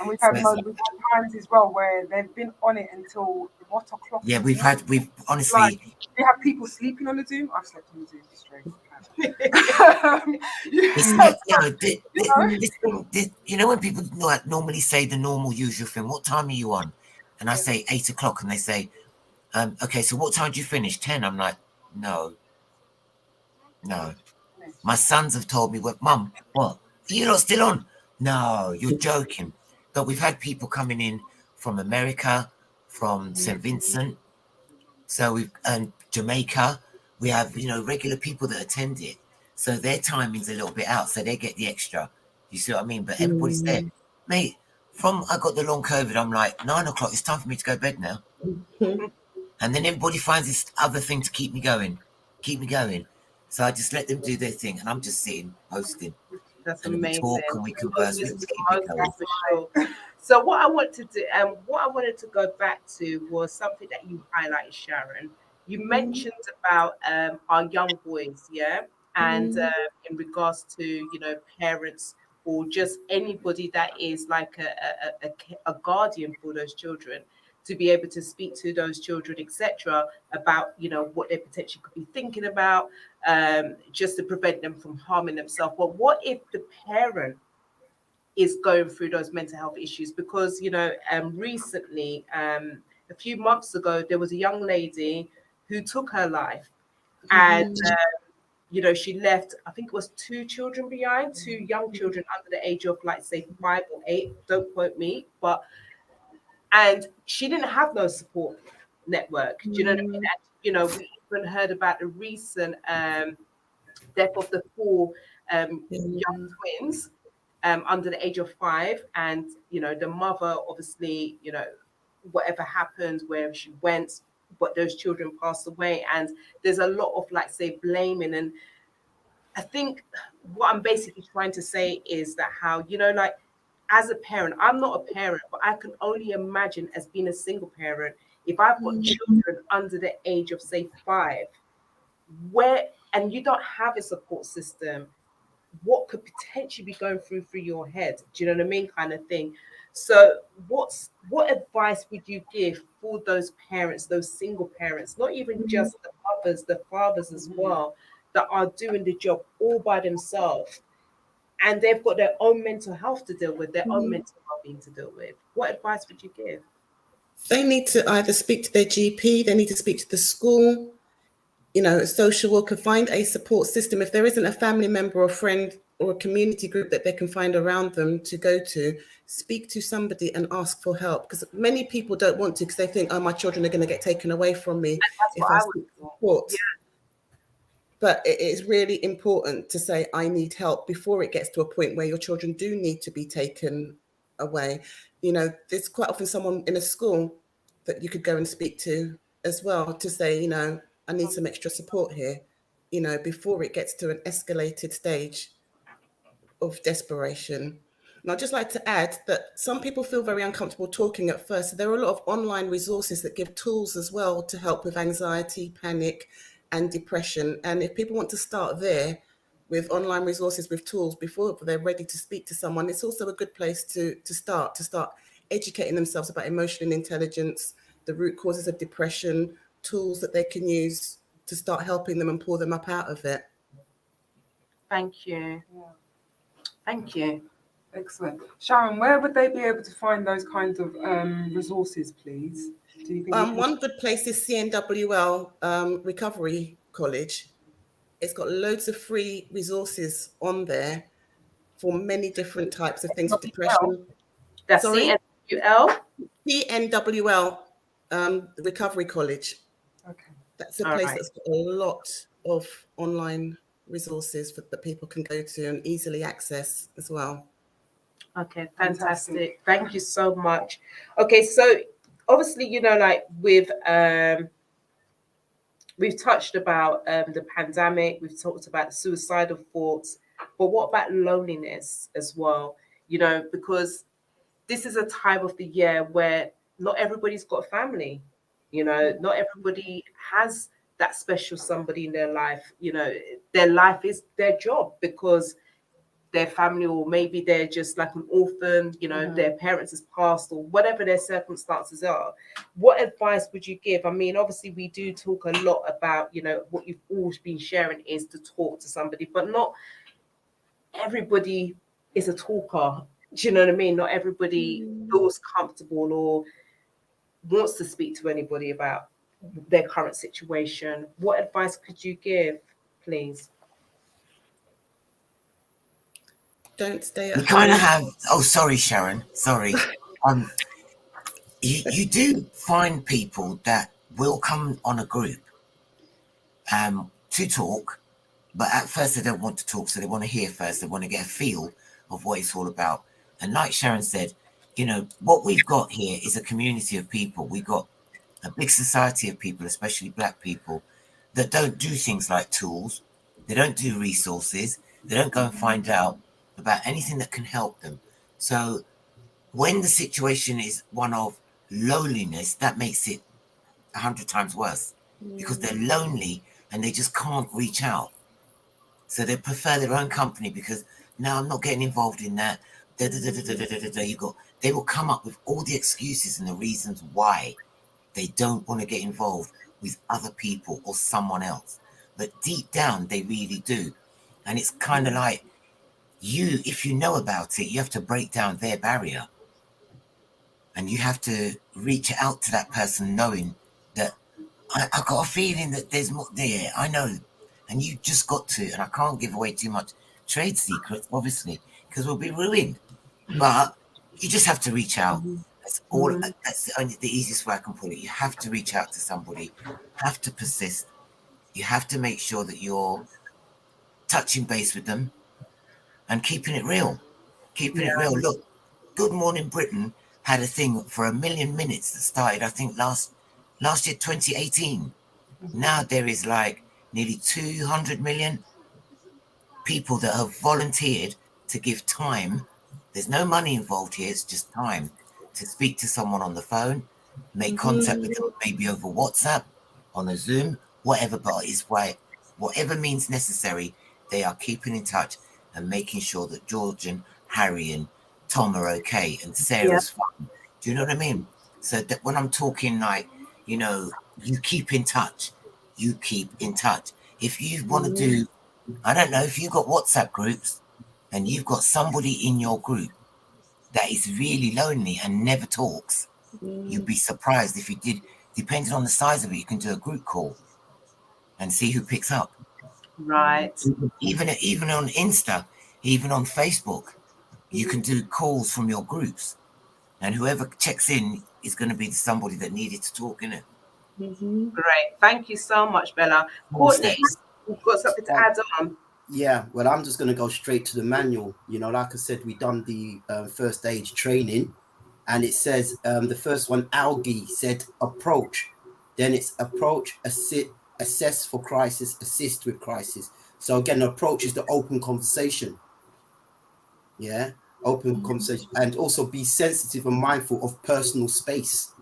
we've had times as well where they've been on it until what o'clock? Yeah, we've honestly. Like, we have people sleeping on the Zoom. I've slept on the Zoom straight. When people normally say the normal usual thing, what time are you on? And I say 8 o'clock, and they say, okay, so what time do you finish? 10. I'm like, no. My sons have told me, Mum, what? Are you not still on? No, you're joking. But we've had people coming in from America, from St. Vincent, so we've Jamaica. We have regular people that attend it, so their timing's a little bit out, so they get the extra. You see what I mean? But everybody's there, mate. From I got the long COVID, I'm like 9 o'clock. It's time for me to go to bed now. And then everybody finds this other thing to keep me going. So I just let them do their thing, and I'm just sitting, hosting. That's and amazing. We talk and we converse. We keep it going. For sure. So what I want to do, what I wanted to go back to was something that you highlighted, Sharon. You mentioned about our young boys, yeah, and in regards to parents or just anybody that is like a guardian for those children, to be able to speak to those children, etc., about what they potentially could be thinking about, just to prevent them from harming themselves. But what if the parent is going through those mental health issues? Because recently, a few months ago, there was a young lady who took her life, and she left, I think it was 2 children behind, 2 young children under the age of, like, say 5 or 8. Don't quote me, and she didn't have no support network. Do you know what I mean? And, we even heard about the recent death of the 4 young twins under the age of 5, and the mother, obviously, whatever happened, where she went, but those children passed away, and there's a lot of, like, say, blaming. And I think what I'm basically trying to say is that how, like, as a parent, I'm not a parent, but I can only imagine as being a single parent, if I've got children under the age of, say, 5, and you don't have a support system, what could potentially be going through your head? Do you know what I mean? Kind of thing. So what advice would you give for those parents, those single parents, not even just the mothers, the fathers as well, that are doing the job all by themselves, and they've got their own mental health to deal with, their own mental well-being to deal with? What advice would you give? They need to either speak to their GP, they need to speak to the school, a social worker, find a support system. If there isn't a family member or friend or a community group that they can find around them to go to, speak to somebody and ask for help. Because many people don't want to, because they think, oh, my children are going to get taken away from me if I seek support. Yeah. But it is really important to say, I need help, before it gets to a point where your children do need to be taken away. There's quite often someone in a school that you could go and speak to as well, to say, I need some extra support here, before it gets to an escalated stage of desperation. And I'd just like to add that some people feel very uncomfortable talking at first. So there are a lot of online resources that give tools as well to help with anxiety, panic, and depression. And if people want to start there with online resources, with tools, before they're ready to speak to someone, it's also a good place to start educating themselves about emotional intelligence, the root causes of depression, tools that they can use to start helping them and pull them up out of it. Thank you. Thank you. Excellent. Sharon, where would they be able to find those kinds of resources, please? Do you think you can... One good place is CNWL Recovery College. It's got loads of free resources on there for many different types of things, depression. That's Sorry? CNWL? CNWL Recovery College. Okay. That's a place that's got a lot of online resources that people can go to and easily access as well. Okay, fantastic. Thank you so much. Okay, so obviously, you know, like we've touched about the pandemic, we've talked about suicidal thoughts, but what about loneliness as well? You know, because this is a time of the year where not everybody's got a family. You know, not everybody has that special somebody in their life. You know, their life is their job because their family, or maybe they're just like an orphan, you know, their parents has passed, or whatever their circumstances are. What advice would you give? I mean, obviously we do talk a lot about, you know, what you've always been sharing is to talk to somebody, but not everybody is a talker. Do you know what I mean? Not everybody feels comfortable or wants to speak to anybody about their current situation. What advice could you give, please? Don't stay at You home. kind of have. Oh, sorry, Sharon. Sorry. You do find people that will come on a group to talk, but at first they don't want to talk, so they want to hear first. They want to get a feel of what it's all about. And like Sharon said, you know, what we've got here is a community of people. We've got a big society of people, especially Black people, that don't do things like tools. They don't do resources. They don't go and find out about anything that can help them. So when the situation is one of loneliness, that makes it 100 times worse because they're lonely and they just can't reach out. So they prefer their own company because no, I'm not getting involved in that. They will come up with all the excuses and the reasons why they don't want to get involved with other people or someone else. But deep down, they really do. And it's kind of like if you know about it, you have to break down their barrier. And you have to reach out to that person knowing that I've got a feeling that there's more there. I know. And you just got to, and I can't give away too much trade secrets, obviously, because we'll be ruined. But you just have to reach out. That's all. That's the easiest way I can put it. You have to reach out to somebody. Have to persist. You have to make sure that you're touching base with them and keeping it real. Keeping it real. Look, Good Morning Britain had a thing for 1 million minutes that started, I think, last year, 2018. Now there is like nearly 200 million people that have volunteered to give time. There's no money involved here. It's just time to speak to someone on the phone, make contact with them, maybe over WhatsApp, on a Zoom, whatever. But it's why, whatever means necessary, they are keeping in touch and making sure that George and Harry and Tom are okay and Sarah's fine. Do you know what I mean? So that when I'm talking like, you know, you keep in touch. You keep in touch. If you want to do, I don't know, if you've got WhatsApp groups and you've got somebody in your group that is really lonely and never talks, you'd be surprised if you did. Depending on the size of it, you can do a group call and see who picks up. Right. Even on Insta, even on Facebook, you can do calls from your groups. And whoever checks in is going to be somebody that needed to talk, innit? Great. Thank you so much, Bella. Courtney, you've got something to add on? Yeah, well, I'm just going to go straight to the manual. You know, like I said, we done the first aid training, and it says the first one, Algie, said approach. Then it's approach, assess for crisis, assist with crisis. So again, approach is the open conversation. Yeah, open conversation, and also be sensitive and mindful of personal space.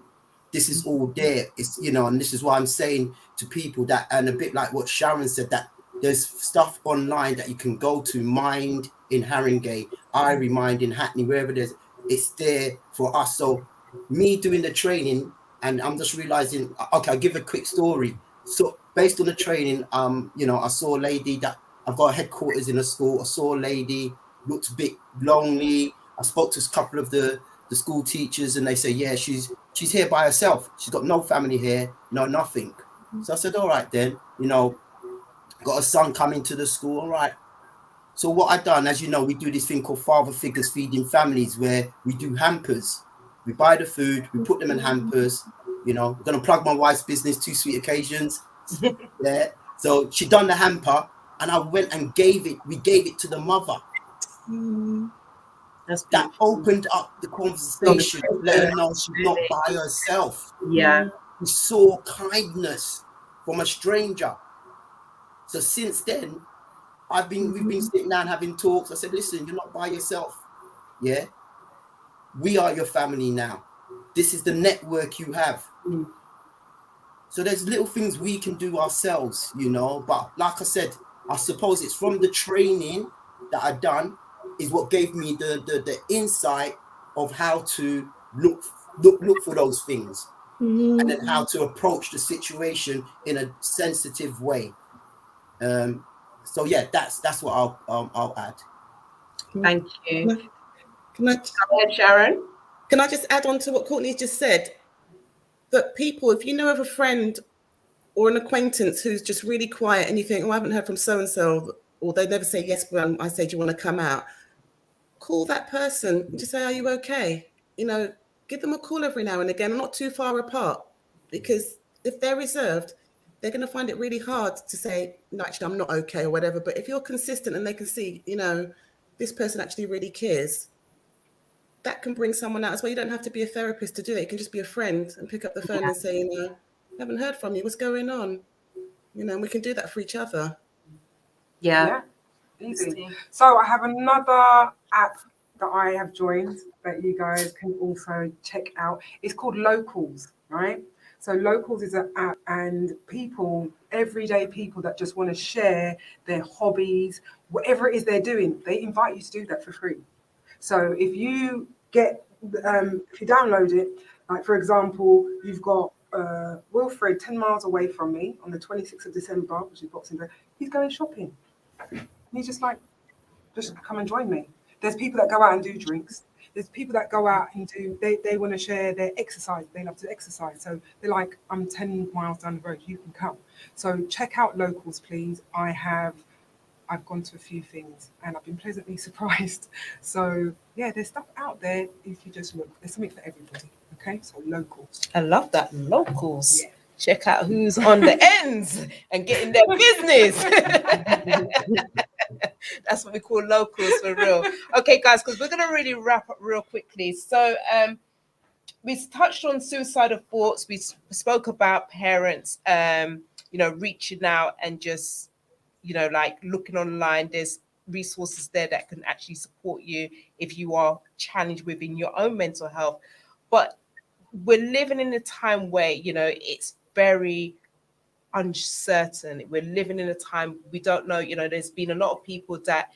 This is all there. It's, you know, and this is why I'm saying to people that, and a bit like what Sharon said, that there's stuff online that you can go to, Mind in Haringey, Irie Mind in Hackney, wherever there's, it's there for us. So me doing the training, and I'm just realizing, okay, I'll give a quick story. So based on the training, you know, I saw a lady that, I've got a headquarters in a school. I saw a lady, looked a bit lonely, I spoke to a couple of the school teachers, and they say, yeah, she's here by herself. She's got no family here, no nothing. So I said, all right then, you know, got a son coming to the school, all right. So what I done, as you know, we do this thing called Father Figures Feeding Families, where we do hampers. We buy the food, we put them in hampers. You know, I'm gonna plug my wife's business, Two Sweet Occasions. Yeah. So she done the hamper, and I went and we gave it to the mother. That opened up the conversation, let her know she's not by herself. Yeah. We saw kindness from a stranger. So since then, we've been sitting down having talks. I said, listen, you're not by yourself. Yeah. We are your family now. This is the network you have. So there's little things we can do ourselves, you know, but like I said, I suppose it's from the training that I've done is what gave me the insight of how to look for those things, and then how to approach the situation in a sensitive way. So yeah, that's what I'll add. Thank you. Go ahead, Sharon. Can I just add on to what Courtney just said? That people, if you know of a friend or an acquaintance who's just really quiet and you think, oh, I haven't heard from so-and-so, or they never say yes when I say, do you want to come out? Call that person and just say, are you okay? You know, give them a call every now and again, not too far apart, because if they're reserved, they're going to find it really hard to say, no, actually, I'm not okay or whatever. But if you're consistent and they can see, you know, this person actually really cares, that can bring someone out as well. You don't have to be a therapist to do it. You can just be a friend and pick up the phone and say, you know, I haven't heard from you. What's going on? You know, and we can do that for each other. Yeah. Easy. So I have another app that I have joined that you guys can also check out. It's called Locals, right? So Locals is an app, and people, everyday people that just want to share their hobbies, whatever it is they're doing, they invite you to do that for free. So if you download it, like for example, you've got Wilfred 10 miles away from me on the 26th of December, which is Boxing Day, he's going shopping. And he's just like, just come and join me. There's people that go out and do drinks. There's people that go out and they want to share their exercise. They love to exercise. So they're like, I'm 10 miles down the road, you can come. So check out Locals, please. I've gone to a few things and I've been pleasantly surprised. So yeah, there's stuff out there if you just look. There's something for everybody. Okay, so Locals. I love that, Locals. Yeah. Check out who's on the ends and getting their business. That's what we call Locals for real. Okay, guys, because we're going to really wrap up real quickly. So we touched on suicidal thoughts. We spoke about parents, you know, reaching out and just, you know, like looking online. There's resources there that can actually support you if you are challenged within your own mental health. But we're living in a time where, you know, it's very uncertain. We're living in a time we don't know, you know, there's been a lot of people that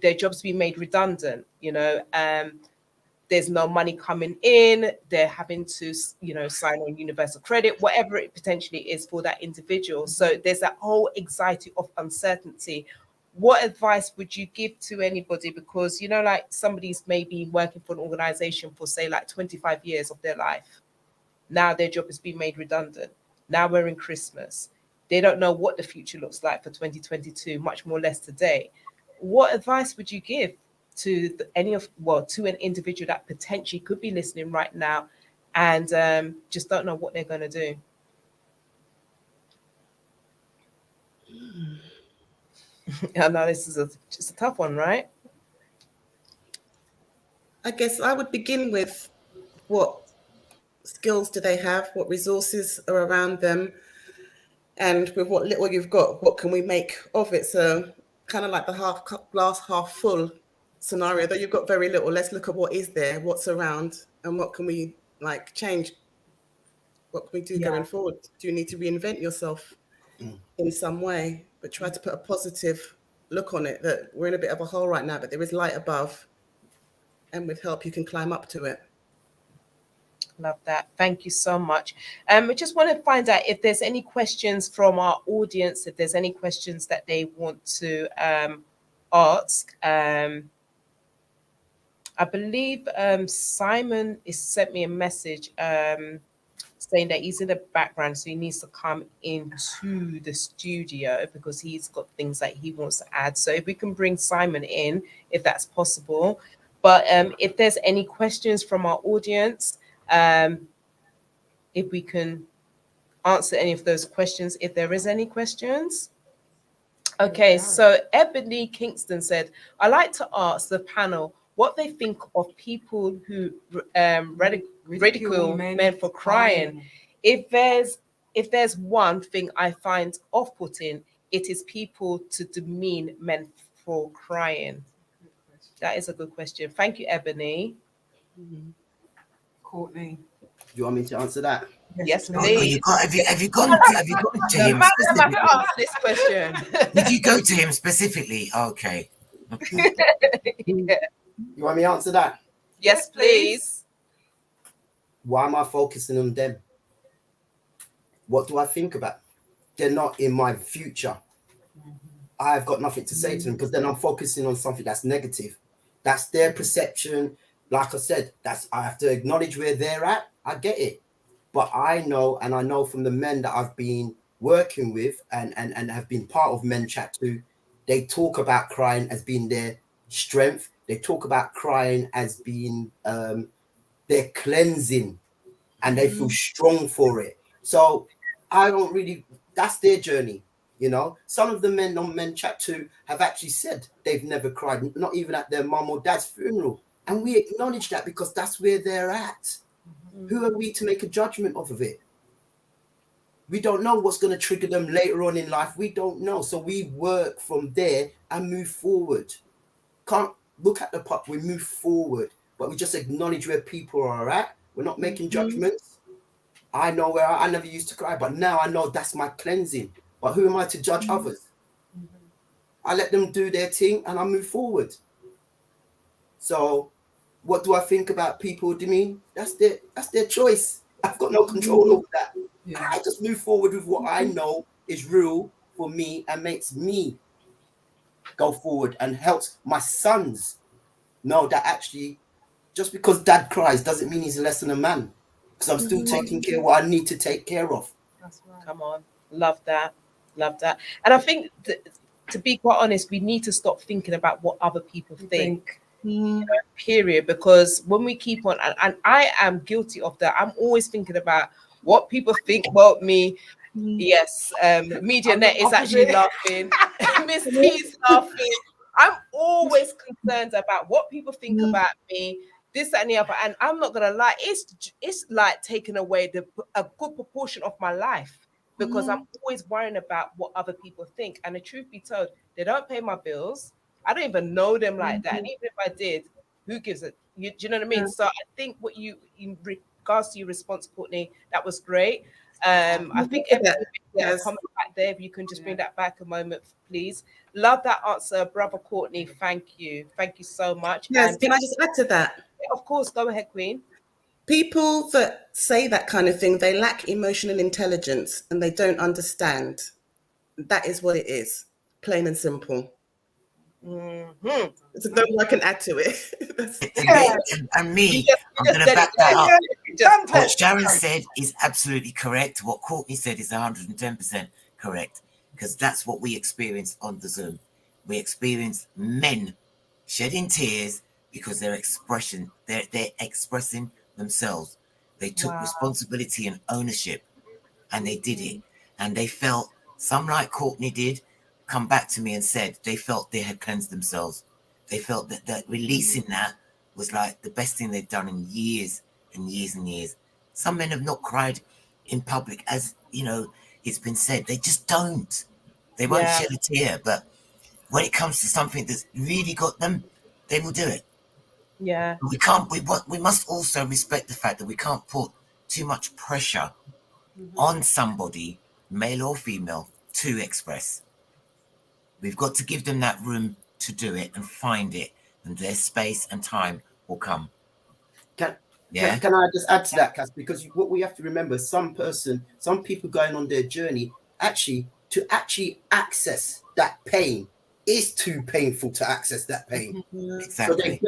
their jobs been made redundant, you know, there's no money coming in, they're having to, you know, sign on universal credit, whatever it potentially is for that individual. So there's that whole anxiety of uncertainty. What advice would you give to anybody? Because, you know, like somebody's maybe working for an organization for say like 25 years of their life. Now their job has been made redundant. Now we're in Christmas. They don't know what the future looks like for 2022, much more less today. What advice would you give to to an individual that potentially could be listening right now and just don't know what they're going to do? I know this is just a tough one, right? I guess I would begin with what skills do they have, what resources are around them, and with what little you've got, what can we make of it? So kind of like the glass half full scenario, that you've got very little. Let's look at what is there, what's around, and what can we like change? What can we do going forward? Do you need to reinvent yourself in some way? But try to put a positive look on it, that we're in a bit of a hole right now, but there is light above, and with help you can climb up to it. Love that. Thank you so much. I just want to find out if there's any questions from our audience, if there's any questions that they want to ask. I believe Simon is sent me a message saying that he's in the background, so he needs to come into the studio because he's got things that he wants to add. So if we can bring Simon in, if that's possible. But if there's any questions from our audience, if we can answer any of those questions, if there is any questions. Okay, so Ebony Kingston said, I like to ask the panel what they think of people who ridicule men for crying. If there's one thing I find off-putting, it is people to demean men for crying. That is a good question. Thank you, Ebony. Courtney. Do you want me to answer that? Yes, Oh, please. have you gone to him Madam, specifically? ask this question. Did you go to him specifically? Okay. Yeah. You want me to answer that? Yes, please. Why am I focusing on them? What do I think about? They're not in my future. I've got nothing to say to them because then I'm focusing on something that's negative. That's their perception. Like I said, I have to acknowledge where they're at. I get it. But I know, and I know from the men that I've been working with and have been part of Men Chat too, they talk about crying as being their strength. They talk about crying as being their cleansing, and they feel strong for it. So I don't really, that's their journey. You know, some of the men on Men Chat too have actually said they've never cried, not even at their mum or dad's funeral. And we acknowledge that because that's where they're at. Who are we to make a judgment of it? We don't know what's going to trigger them later on in life. We don't know. So we work from there and move forward. Can't look at the pot. We move forward, but we just acknowledge where people are at. We're not making judgments. I know where I never used to cry, but now I know that's my cleansing. But who am I to judge others? I let them do their thing and I move forward. So what do I think about people demean? That's their choice. I've got no control over that. Yeah. I just move forward with what I know is real for me and makes me go forward and helps my sons know that actually just because dad cries doesn't mean he's less than a man, because I'm still taking care of what I need to take care of. That's right. Come on. Love that. And I think to be quite honest, we need to stop thinking about what other people think. Period. Because when we keep on, and I am guilty of that, I'm always thinking about what people think about me. Yes, Media Net is actually laughing. Miss T is laughing. I'm always concerned about what people think about me, this, that, and the other. And I'm not gonna lie, it's like taking away a good proportion of my life, because I'm always worrying about what other people think. And the truth be told, they don't pay my bills. I don't even know them like that. And even if I did, who gives it? Do you know what I mean? So I think what you, in regards to your response, Courtney, that was great. I think a comment back there, if you can just bring that back a moment, please. Love that answer, Brother Courtney. Thank you so much. Yes, can I just add to that? Of course, go ahead, Queen. People that say that kind of thing, they lack emotional intelligence and they don't understand. That is what it is, plain and simple. There's no more I can add to it. And me, I'm going to back that up. What Sharon said is absolutely correct. What Courtney said is 110% correct, because that's what we experienced on the Zoom. We experienced men shedding tears because they're expressing themselves. They took responsibility and ownership, and they did it. And they felt, some like Courtney did, come back to me and said they felt they had cleansed themselves. They felt that releasing that was like the best thing they've done in years and years and years. Some men have not cried in public, as you know, it's been said. They just don't. They won't shed a tear. But when it comes to something that's really got them, they will do it. Yeah. We must also respect the fact that we can't put too much pressure on somebody, male or female, to express. We've got to give them that room to do it and find it, and their space and time will come. Can I just add to that, Cass? Because what we have to remember, some people going on their journey to actually access that pain is too painful to access that pain. So Exactly.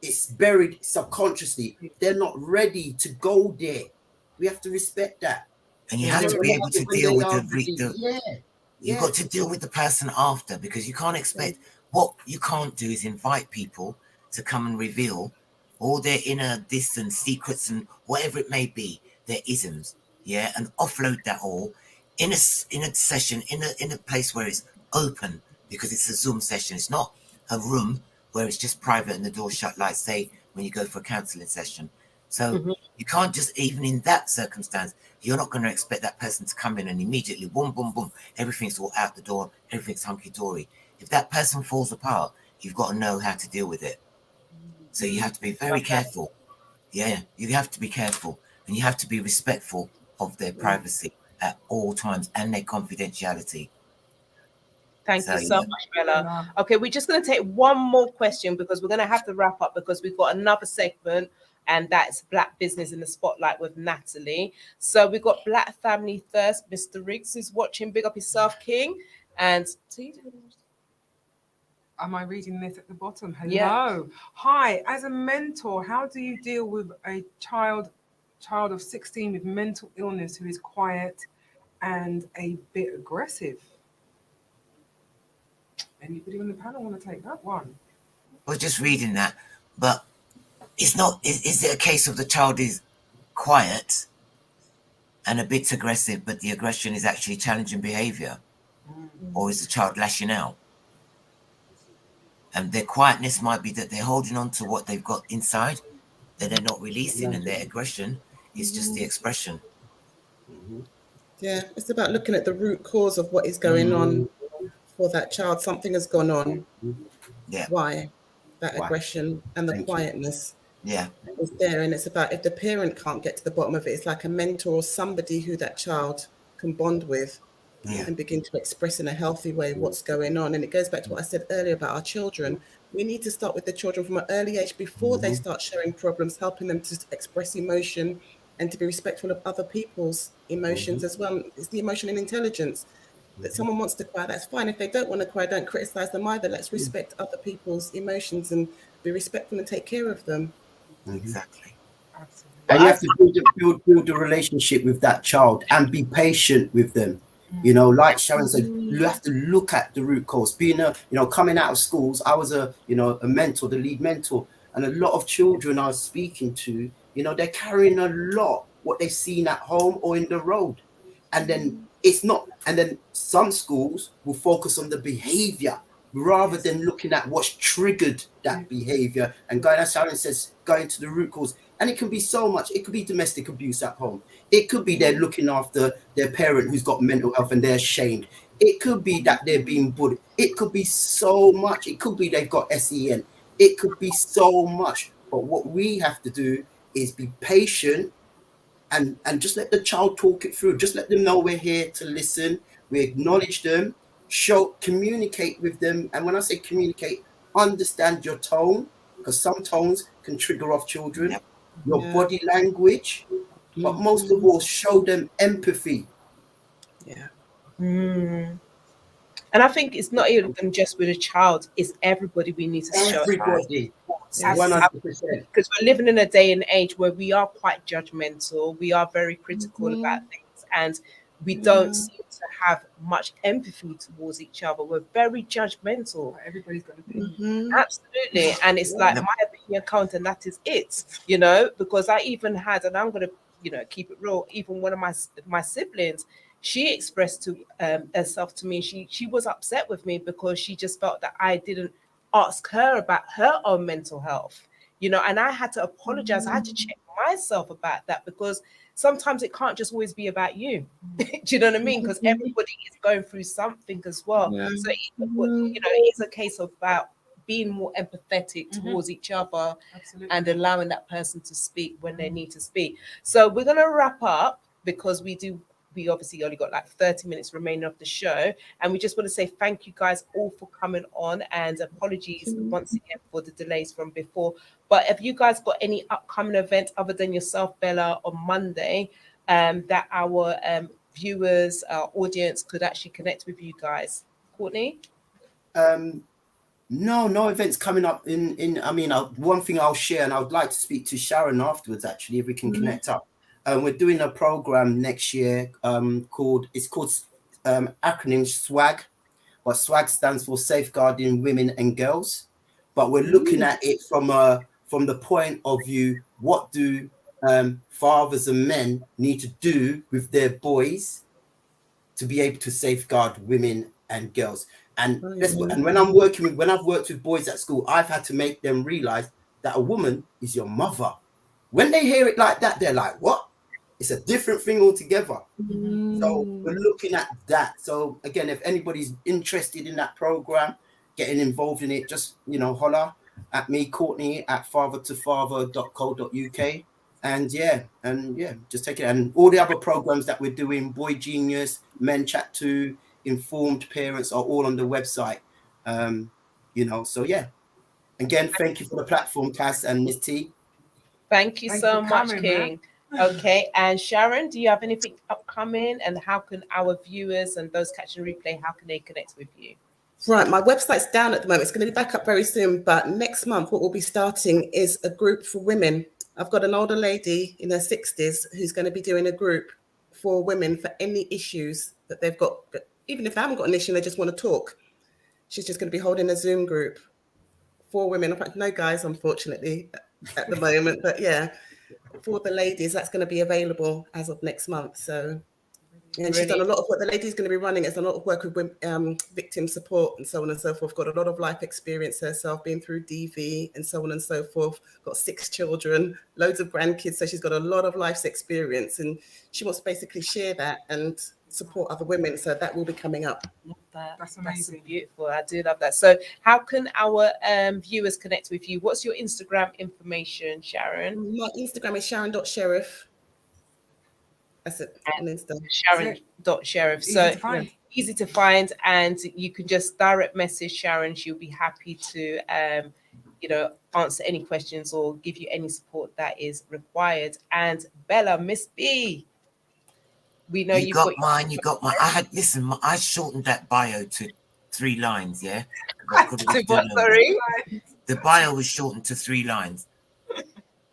it's buried subconsciously. They're not ready to go there. We have to respect that. And you have to be able to When deal they with are the ready. you got to deal with the person after, because you can't expect, what you can't do is invite people to come and reveal all their inner distance secrets and whatever it may be, their isms, yeah, and offload that all in a session, in a place where it's open, because it's a Zoom session. It's not a room where it's just private and the door shut, like say when you go for a counselling session. So you can't just, even in that circumstance, you're not going to expect that person to come in and immediately, boom, boom, boom, everything's all out the door, everything's hunky-dory. If that person falls apart, you've got to know how to deal with it. So you have to be very careful. Yeah, you have to be careful, and you have to be respectful of their privacy at all times and their confidentiality. Thank you so much, Bella. Okay, we're just going to take one more question because we're going to have to wrap up, because we've got another segment, and that's Black Business in the Spotlight with Natalie. So we've got Black Family First. Mr. Riggs is watching. Big up yourself, King. And am I reading this at the bottom? Hello. Yeah. Hi, as a mentor, how do you deal with a child of 16 with mental illness who is quiet and a bit aggressive? Anybody on the panel want to take that one? I was just reading that, but it's not, is it a case of the child is quiet and a bit aggressive, but the aggression is actually challenging behavior? Or is the child lashing out? And their quietness might be that they're holding on to what they've got inside that they're not releasing, and their aggression is just the expression. Yeah, it's about looking at the root cause of what is going on for that child. Something has gone on. Yeah. Why? That aggression and the quietness. Yeah. Is there. And it's about, if the parent can't get to the bottom of it, it's like a mentor or somebody who that child can bond with and begin to express in a healthy way what's going on. And it goes back to what I said earlier about our children. We need to start with the children from an early age before they start showing problems, helping them to express emotion and to be respectful of other people's emotions as well. It's the emotional intelligence. That someone wants to cry, that's fine. If they don't want to cry, don't criticize them either. Let's respect other people's emotions and be respectful and take care of them. Exactly. And you have to build a relationship with that child and be patient with them. You know, like Sharon said, you have to look at the root cause. Being coming out of schools, I was a mentor, the lead mentor, and a lot of children I was speaking to, they're carrying a lot what they've seen at home or in the road, and then some schools will focus on the behavior rather than looking at what's triggered that behavior and going, as Sharon says, going to the root cause. And it can be so much. It could be domestic abuse at home. It could be they're looking after their parent who's got mental health and they're ashamed. It could be that they're being bullied. It could be so much. It could be they've got SEN. It could be so much. But what we have to do is be patient and just let the child talk it through. Just let them know we're here to listen. We acknowledge them, communicate with them. And when I say communicate, understand your tone, because some tones can trigger off children, your body language, but most of all, show them empathy. Yeah. And I think it's not even just with a child, it's everybody we need to show. Everybody. 100%. Because we're living in a day and age where we are quite judgmental, we are very critical about things, and we don't seem to have much empathy towards each other. We're very judgmental. Everybody's got an opinion. Absolutely. And it's like my opinion count, and that is it, because I even had, and I'm going to, keep it real, even one of my siblings, she expressed to herself to me, she was upset with me because she just felt that I didn't ask her about her own mental health, and I had to apologize. I had to check myself about that, because sometimes it can't just always be about you. Do you know what I mean? Because everybody is going through something as well. So it is a case about being more empathetic towards each other. Absolutely. And allowing that person to speak when they need to speak. So we're going to wrap up, because we obviously only got like 30 minutes remaining of the show. And we just want to say thank you guys all for coming on, and apologies once again for the delays from before. But have you guys got any upcoming events other than yourself, Bella, on Monday, that our viewers, our audience could actually connect with you guys? Courtney? No events coming up in I mean, one thing I'll share, and I would like to speak to Sharon afterwards, actually, if we can connect up. We're doing a program next year called acronym SWAG, but SWAG stands for Safeguarding Women and Girls. But we're looking at it from the point of view, what do fathers and men need to do with their boys to be able to safeguard women and girls. And when I've worked with boys at school, I've had to make them realize that a woman is your mother. When they hear it like that, they're like, what? It's a different thing altogether. So we're looking at that. So again, if anybody's interested in that program, getting involved in it, just, holler at me, Courtney, at fathertofather.co.uk. And just take it. And all the other programs that we're doing, Boy Genius, Men Chat 2, Informed Parents, are all on the website. So yeah. Again, thank you for the platform, Cass and Miss T. Thank you so much, King. Okay, and Sharon, do you have anything upcoming? And how can our viewers and those catching replay, how can they connect with you? Right, my website's down at the moment. It's going to be back up very soon, but next month what we'll be starting is a group for women. I've got an older lady in her 60s who's going to be doing a group for women for any issues that they've got. Even if they haven't got an issue, they just want to talk. She's just going to be holding a Zoom group for women. In fact, no guys, unfortunately, at the moment. But yeah, for the ladies, that's going to be available as of next month. So, and she's done a lot of what the lady's going to be running. Has done a lot of work with victim support and so on and so forth. Got a lot of life experience herself, been through DV and so on and so forth. Got 6 children, loads of grandkids. So she's got a lot of life's experience, and she wants to basically share that and support other women. So that will be coming up. That's amazing. That's beautiful. I do love that. So how can our viewers connect with you? What's your Instagram information, Sharon? My Instagram is sharon.sheriff. That's it on Insta. Sharon.sheriff. So easy to find, and you can just direct message Sharon. She'll be happy to answer any questions or give you any support that is required. And Bella, Miss B, we know you got mine. I shortened that bio to 3 lines. Yeah. Sorry. The bio was shortened to 3 lines.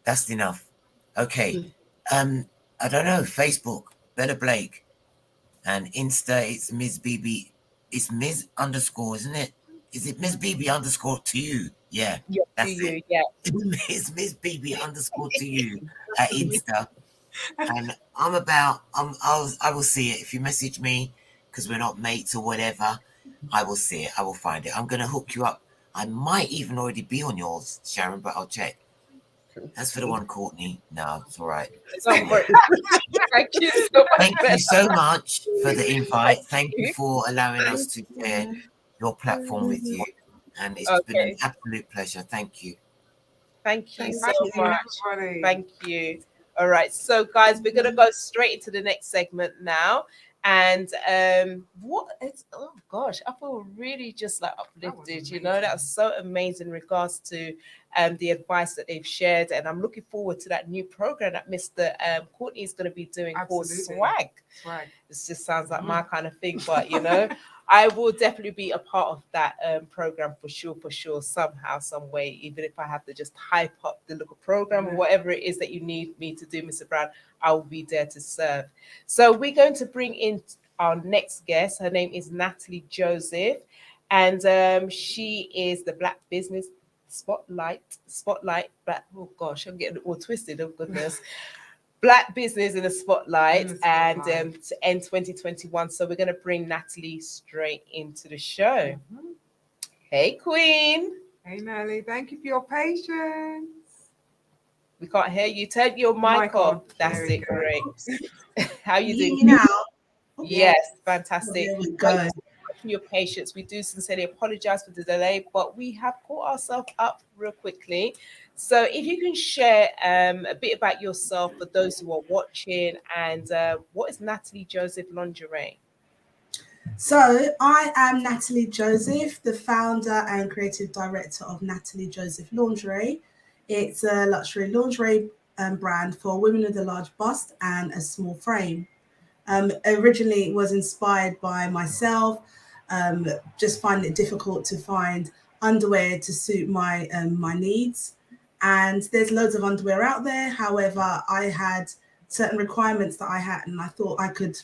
That's enough. Okay. I don't know. Facebook, Bella Blake, and Insta. It's Ms. BB. It's Ms. _ isn't it? Is it Ms. BB _ to you? Yeah. That's it. Yeah. It's Ms. BB _ to you at Insta. And I will see it. If you message me, because we're not mates or whatever, I will see it. I will find it. I'm going to hook you up. I might even already be on yours, Sharon, but I'll check. As for the one, Courtney, no, it's all right. Thank you so much for the invite. Thank you for allowing us to share your platform with you. And it's been an absolute pleasure. Thank you. Thank you so much. Thank you. All right. So, guys, we're going to go straight into the next segment now. And oh gosh, I feel really just like uplifted, that was so amazing in regards to the advice that they've shared. And I'm looking forward to that new program that Mr. Courtney is going to be doing called Swag. This just sounds like my kind of thing, but I will definitely be a part of that program for sure, somehow, some way, even if I have to just hype up the little program or whatever it is that you need me to do, Mr. Brown, I will be there to serve. So we're going to bring in our next guest. Her name is Natalie Joseph, and she is the Black Business Spotlight. Oh gosh, I'm getting it all twisted. Oh goodness. Black Business in the Spotlight, and to end 2021. So we're going to bring Natalie straight into the show. Hey, Queen. Hey, Nelly. Thank you for your patience. We can't hear you. Turn your mic off. That's it. Great. How you doing now? Yes, fantastic. There we go. Your patience. We do sincerely apologize for the delay, but we have caught ourselves up real quickly. So if you can share a bit about yourself for those who are watching, and what is Natalie Joseph Lingerie? So I am Natalie Joseph, the founder and creative director of Natalie Joseph Lingerie. It's a luxury lingerie brand for women with a large bust and a small frame. Originally, it was inspired by myself. just find it difficult to find underwear to suit my my needs. And there's loads of underwear out there. However, I had certain requirements that I had, and I thought I could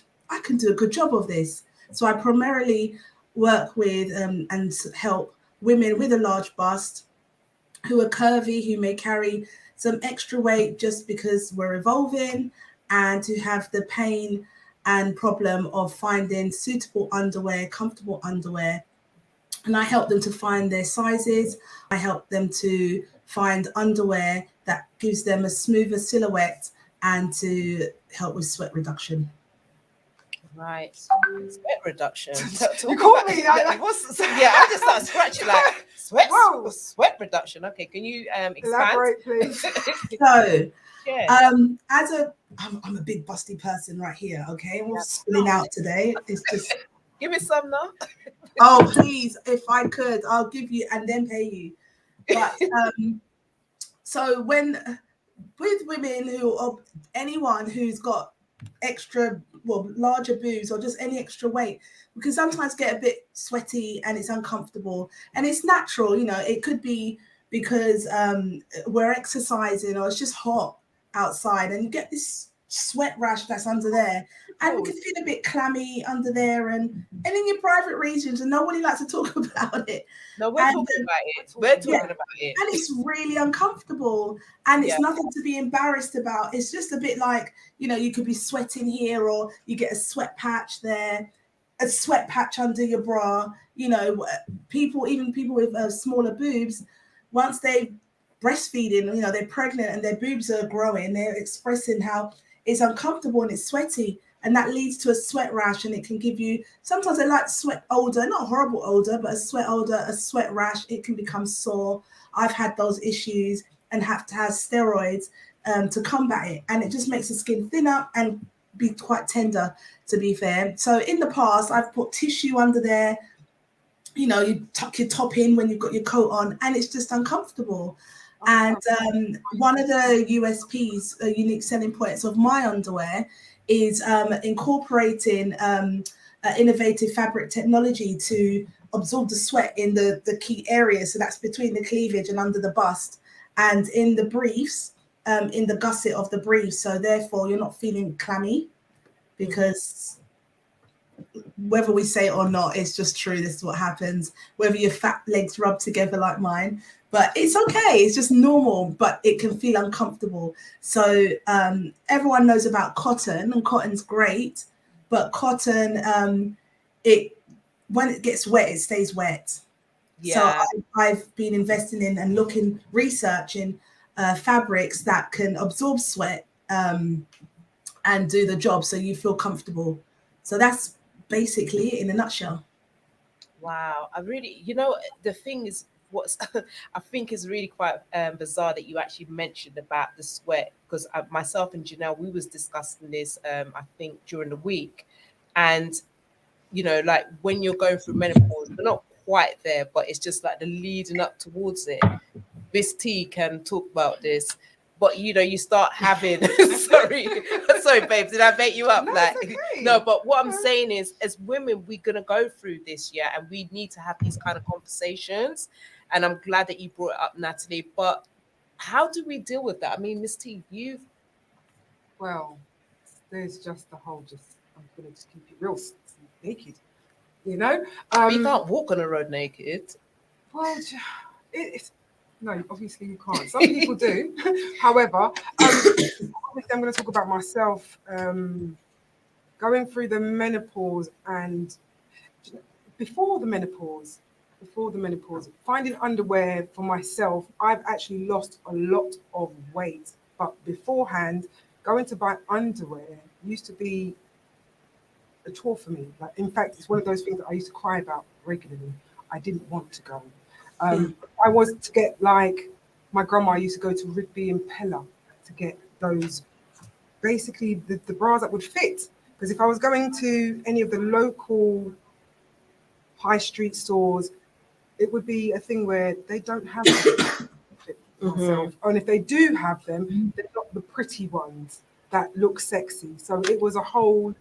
do a good job of this. So I primarily work with and help women with a large bust who are curvy, who may carry some extra weight just because we're evolving, and who have the pain and problem of finding suitable underwear, comfortable underwear. And I help them to find their sizes. I help them to find underwear that gives them a smoother silhouette and to help with sweat reduction. Right, sweat reduction. You caught me. I just started scratching like sweat reduction. Okay, can you expand? Elaborate, please. So, Yeah. I'm a big busty person right here. Okay, I'm spilling out today. It's just give me some now. Oh, please, if I could, I'll give you and then pay you. But so when with women who or anyone who's got extra, well, larger boobs or just any extra weight, we can sometimes get a bit sweaty and it's uncomfortable, and it's natural. You know, it could be because we're exercising or it's just hot outside and you get this sweat rash that's under there, and you can feel a bit clammy under there and in your private regions, and nobody likes to talk about it. No, we're talking about it. We're talking about it. And it's really uncomfortable, and it's nothing to be embarrassed about. It's just a bit like, you know, you could be sweating here or you get a sweat patch there, a sweat patch under your bra. You know, even people with smaller boobs, once they breastfeeding, you know, they're pregnant and their boobs are growing, they're expressing how it's uncomfortable and it's sweaty, and that leads to a sweat rash, and it can give you, sometimes they like sweat odor, not horrible odor, but a sweat odor, a sweat rash. It can become sore. I've had those issues and have to have steroids to combat it, and it just makes the skin thinner and be quite tender, to be fair. So in the past, I've put tissue under there. You know, you tuck your top in when you've got your coat on, and it's just uncomfortable. And one of the USPs, unique selling points of my underwear, is incorporating innovative fabric technology to absorb the sweat in the key areas. So that's between the cleavage and under the bust, and in the briefs, in the gusset of the briefs. So therefore, you're not feeling clammy, because whether we say it or not, it's just true. This is what happens. Whether your fat legs rub together like mine. But it's okay. It's just normal, but it can feel uncomfortable. So everyone knows about cotton, and cotton's great, but cotton, when it gets wet, it stays wet. Yeah. So I've been investing in and researching fabrics that can absorb sweat and do the job, so you feel comfortable. So that's basically it in a nutshell. Wow, the thing is, what I think is really quite bizarre that you actually mentioned about the sweat, because myself and Janelle, we was discussing this I think during the week, and you know, like when you're going through menopause, we're not quite there, but it's just like the leading up towards it. Miss T can talk about this, but you know, you start having sorry babes, did I make you up? No, okay. No, but what I'm saying is, as women, we're gonna go through this, and we need to have these kind of conversations. And I'm glad that you brought it up, Natalie. But how do we deal with that? I mean, Miss T, well, there's just the whole I'm gonna just keep it real naked, you know. You can't walk on the road naked. Well, it's no, obviously you can't. Some people do. However, obviously I'm going to talk about myself going through the menopause, and before the menopause, finding underwear for myself. I've actually lost a lot of weight, but beforehand, going to buy underwear used to be a chore for me. Like, in fact, it's one of those things that I used to cry about regularly. I didn't want to go. I was to get, like, my grandma used to go to Rigby and Pella to get those, basically the bras that would fit. Because if I was going to any of the local high street stores, it would be a thing where they don't have them. And if they do have them, they're not the pretty ones that look sexy. So it was a whole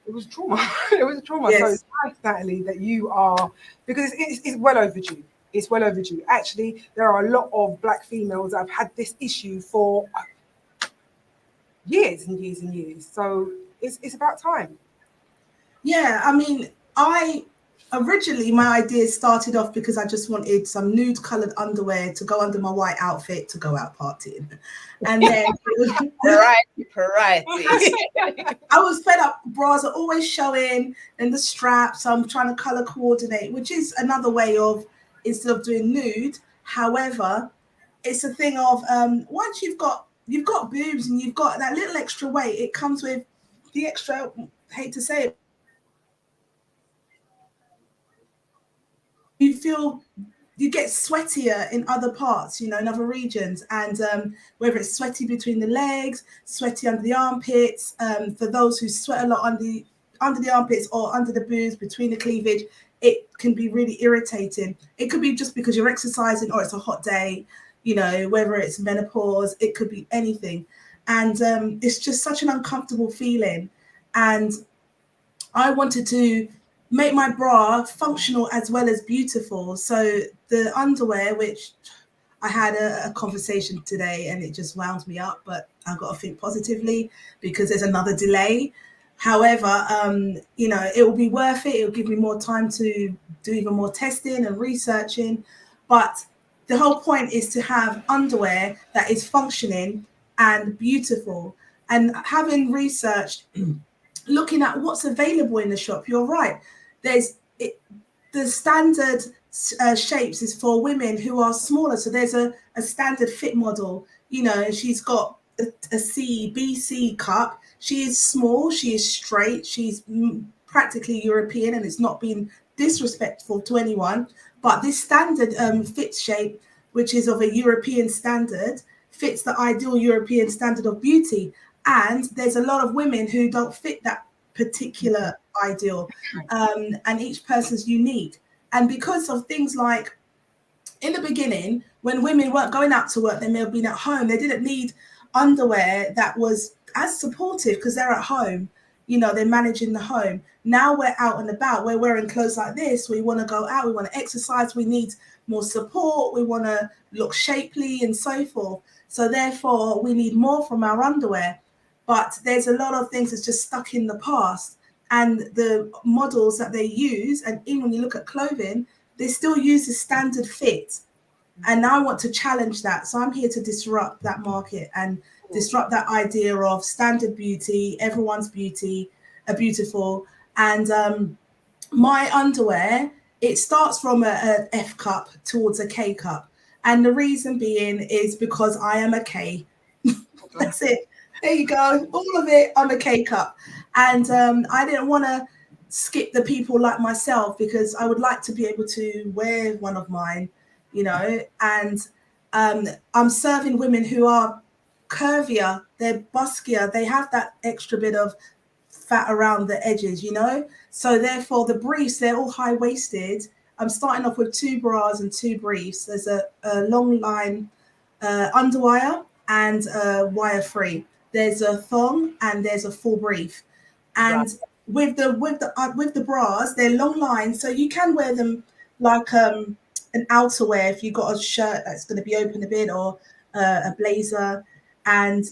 It was trauma. It was a trauma. Yes. So it's nice, Natalie, that you are, because it's well overdue. It's well overdue. Actually, there are a lot of Black females that have had this issue for years and years and years. So it's about time. Yeah, I mean, I originally my idea started off because I just wanted some nude colored underwear to go under my white outfit to go out partying. And then Variety. I was fed up. Bras are always showing and the straps. So I'm trying to color coordinate, which is another way of, instead of doing nude. However, it's a thing of once you've got boobs and you've got that little extra weight, it comes with the extra, hate to say it, you get sweatier in other parts, in other regions, and whether it's sweaty between the legs, sweaty under the armpits, for those who sweat a lot under the armpits or under the boobs, between the cleavage, it can be really irritating. It could be just because you're exercising or it's a hot day, whether it's menopause, it could be anything. And it's just such an uncomfortable feeling. And I wanted to make my bra functional as well as beautiful. So the underwear, which I had a conversation today and it just wound me up, but I've got to think positively because there's another delay. However, it will be worth it. It'll give me more time to do even more testing and researching. But the whole point is to have underwear that is functioning and beautiful. And having researched, looking at what's available in the shop, you're right. The standard shapes is for women who are smaller. So there's a standard fit model, she's got a C, BC cup. She is small, she is straight, she's practically European, and it's not being disrespectful to anyone. But this standard fit shape, which is of a European standard, fits the ideal European standard of beauty. And there's a lot of women who don't fit that particular ideal, and each person's unique. And because of things like, in the beginning, when women weren't going out to work, they may have been at home, they didn't need underwear that was as supportive because they're at home, they're managing the home. Now we're out and about, we're wearing clothes like this, we want to go out, we want to exercise, we need more support, we want to look shapely and so forth. So therefore we need more from our underwear. But there's a lot of things that's just stuck in the past, and the models that they use, and even when you look at clothing, they still use the standard fit. And I want to challenge that. So I'm here to disrupt that market and disrupt that idea of standard beauty, everyone's beautiful. And my underwear, it starts from a F cup towards a K cup. And the reason being is because I am a K. That's it. There you go. All of it on a K cup. And I didn't want to skip the people like myself because I would like to be able to wear one of mine, and I'm serving women who are curvier, they're buskier, they have that extra bit of fat around the edges, So therefore the briefs, they're all high-waisted. I'm starting off with 2 bras and 2 briefs. There's a long line underwire and wire-free. There's a thong and there's a full brief. And with the bras, they're long lines, so you can wear them like an outerwear if you've got a shirt that's going to be open a bit, or a blazer. And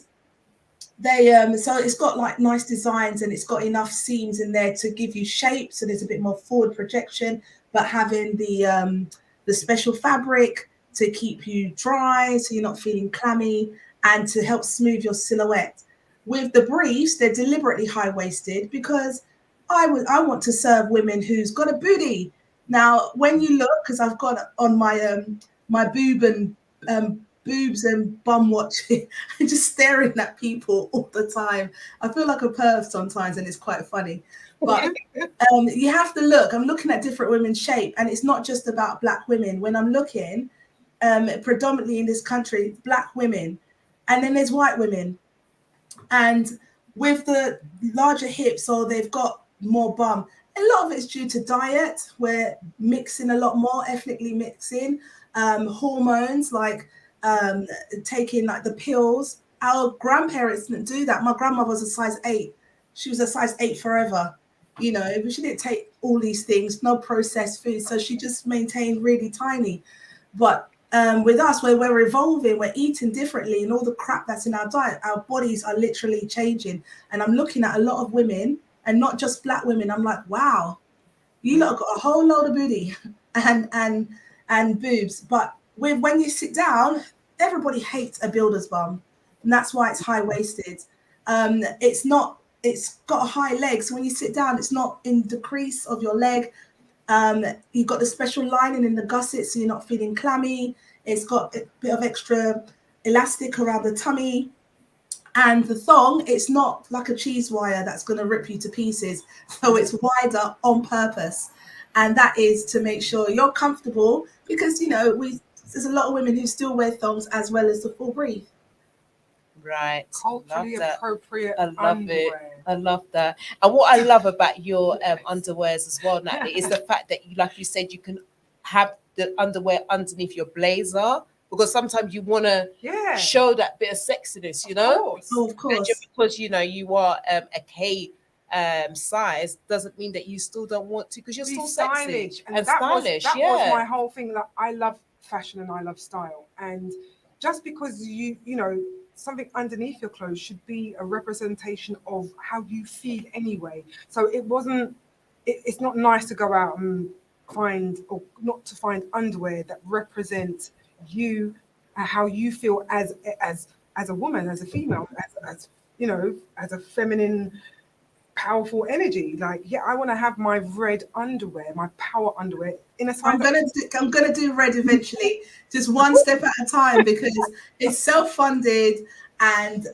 they so it's got like nice designs, and it's got enough seams in there to give you shape, so there's a bit more forward projection, but having the special fabric to keep you dry so you're not feeling clammy, and to help smooth your silhouette. With the briefs, they're deliberately high-waisted because I want to serve women who's got a booty. Now, when you look, because I've got on my my boobs and bum watching, I'm just staring at people all the time. I feel like a perv sometimes, and it's quite funny. But you have to look. I'm looking at different women's shape, and it's not just about Black women. When I'm looking, predominantly in this country, Black women, and then there's white women. And with the larger hips, or they've got more bum, a lot of it's due to diet. We're mixing a lot more, ethnically mixing, hormones, like taking like the pills. Our grandparents didn't do that. My grandmother was a size 8. She was a size 8 forever. You know, she didn't take all these things, no processed food. So she just maintained really tiny. But with us, where we're evolving, we're eating differently, and all the crap that's in our diet, our bodies are literally changing. And I'm looking at a lot of women, and not just black women. I'm like, wow, you lot got a whole load of booty and boobs. But when you sit down, everybody hates a builder's bum, and that's why it's high waisted. It's not. It's got a high leg, so when you sit down, it's not in the crease of your leg. You've got the special lining in the gusset, so you're not feeling clammy. It's got a bit of extra elastic around the tummy. And the thong, it's not like a cheese wire that's going to rip you to pieces. So it's wider on purpose. And that is to make sure you're comfortable, because, you know, there's a lot of women who still wear thongs as well as the full brief. Right. Culturally appropriate I love underwear. it. I love that. And what I love about your underwears as well, Natalie, is the fact that, like you said, you can have the underwear underneath your blazer, because sometimes you want to show that bit of sexiness, you know? Oh, of course. And just because, you know, you are a K size doesn't mean that you still don't want to, because you're still sexy and stylish. That was my whole thing. That I love fashion and I love style. And just because you know, something underneath your clothes should be a representation of how you feel anyway. So it's not nice to go out and find, or not to find underwear that represent you, how you feel as a woman, as a female, as you know, as a feminine, powerful energy. Like, yeah, I want to have my red underwear, my power underwear in a size. I'm gonna do red eventually, just one step at a time, because it's self-funded. And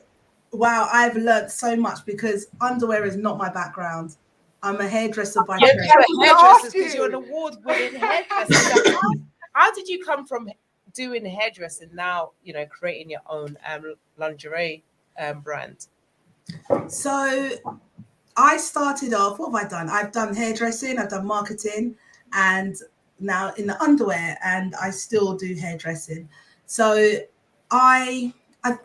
wow, I've learned so much, because underwear is not my background. I'm a hairdresser by trade. Because you're an award-winning hairdresser. How did you come from doing hairdressing now, you know, creating your own lingerie brand? So I started off, what have I done? I've done hairdressing, I've done marketing, and now in the underwear, and I still do hairdressing. So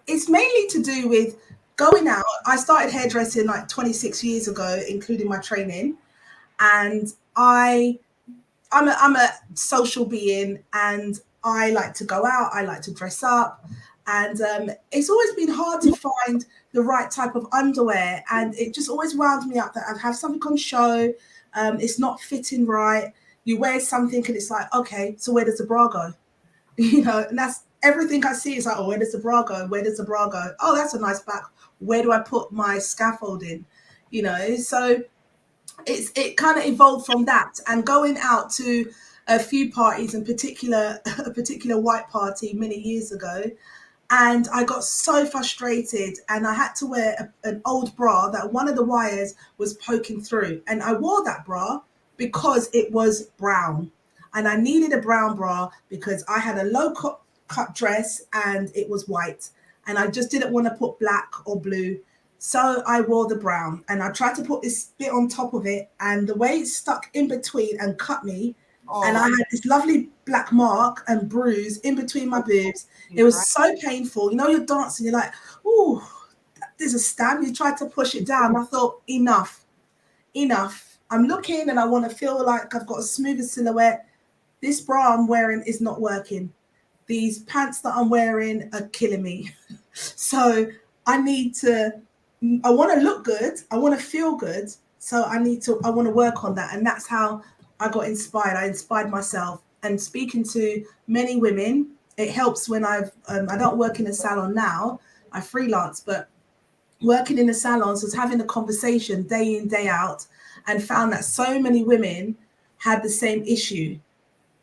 it's mainly to do with going out. I started hairdressing like 26 years ago, including my training. And I'm a social being, and I like to go out, I like to dress up. And it's always been hard to find the right type of underwear. And it just always wound me up that I'd have something on show. It's not fitting right. You wear something and it's like, okay, so where does the bra go? You know, and that's everything I see is like, oh, where does the bra go? Where does the bra go? Oh, that's a nice back. Where do I put my scaffolding? You know, so it kind of evolved from that. And going out to a few parties, in particular, a particular white party many years ago, and I got so frustrated, and I had to wear an old bra that one of the wires was poking through. And I wore that bra because it was brown. And I needed a brown bra because I had a low cut dress and it was white. And I just didn't want to put black or blue. So I wore the brown, and I tried to put this bit on top of it. And the way it stuck in between and cut me, and I had this lovely black mark and bruise in between my boobs. It was so painful. You know, you're dancing, you're like, ooh, there's a stab. You tried to push it down. I thought, enough. I'm looking and I want to feel like I've got a smoother silhouette. This bra I'm wearing is not working. These pants that I'm wearing are killing me. So I want to look good. I want to feel good. So I want to work on that. And that's how I got inspired. I inspired myself. And speaking to many women, it helps when I don't work in a salon now. I freelance, but working in the salons was having a conversation day in, day out, and found that so many women had the same issue.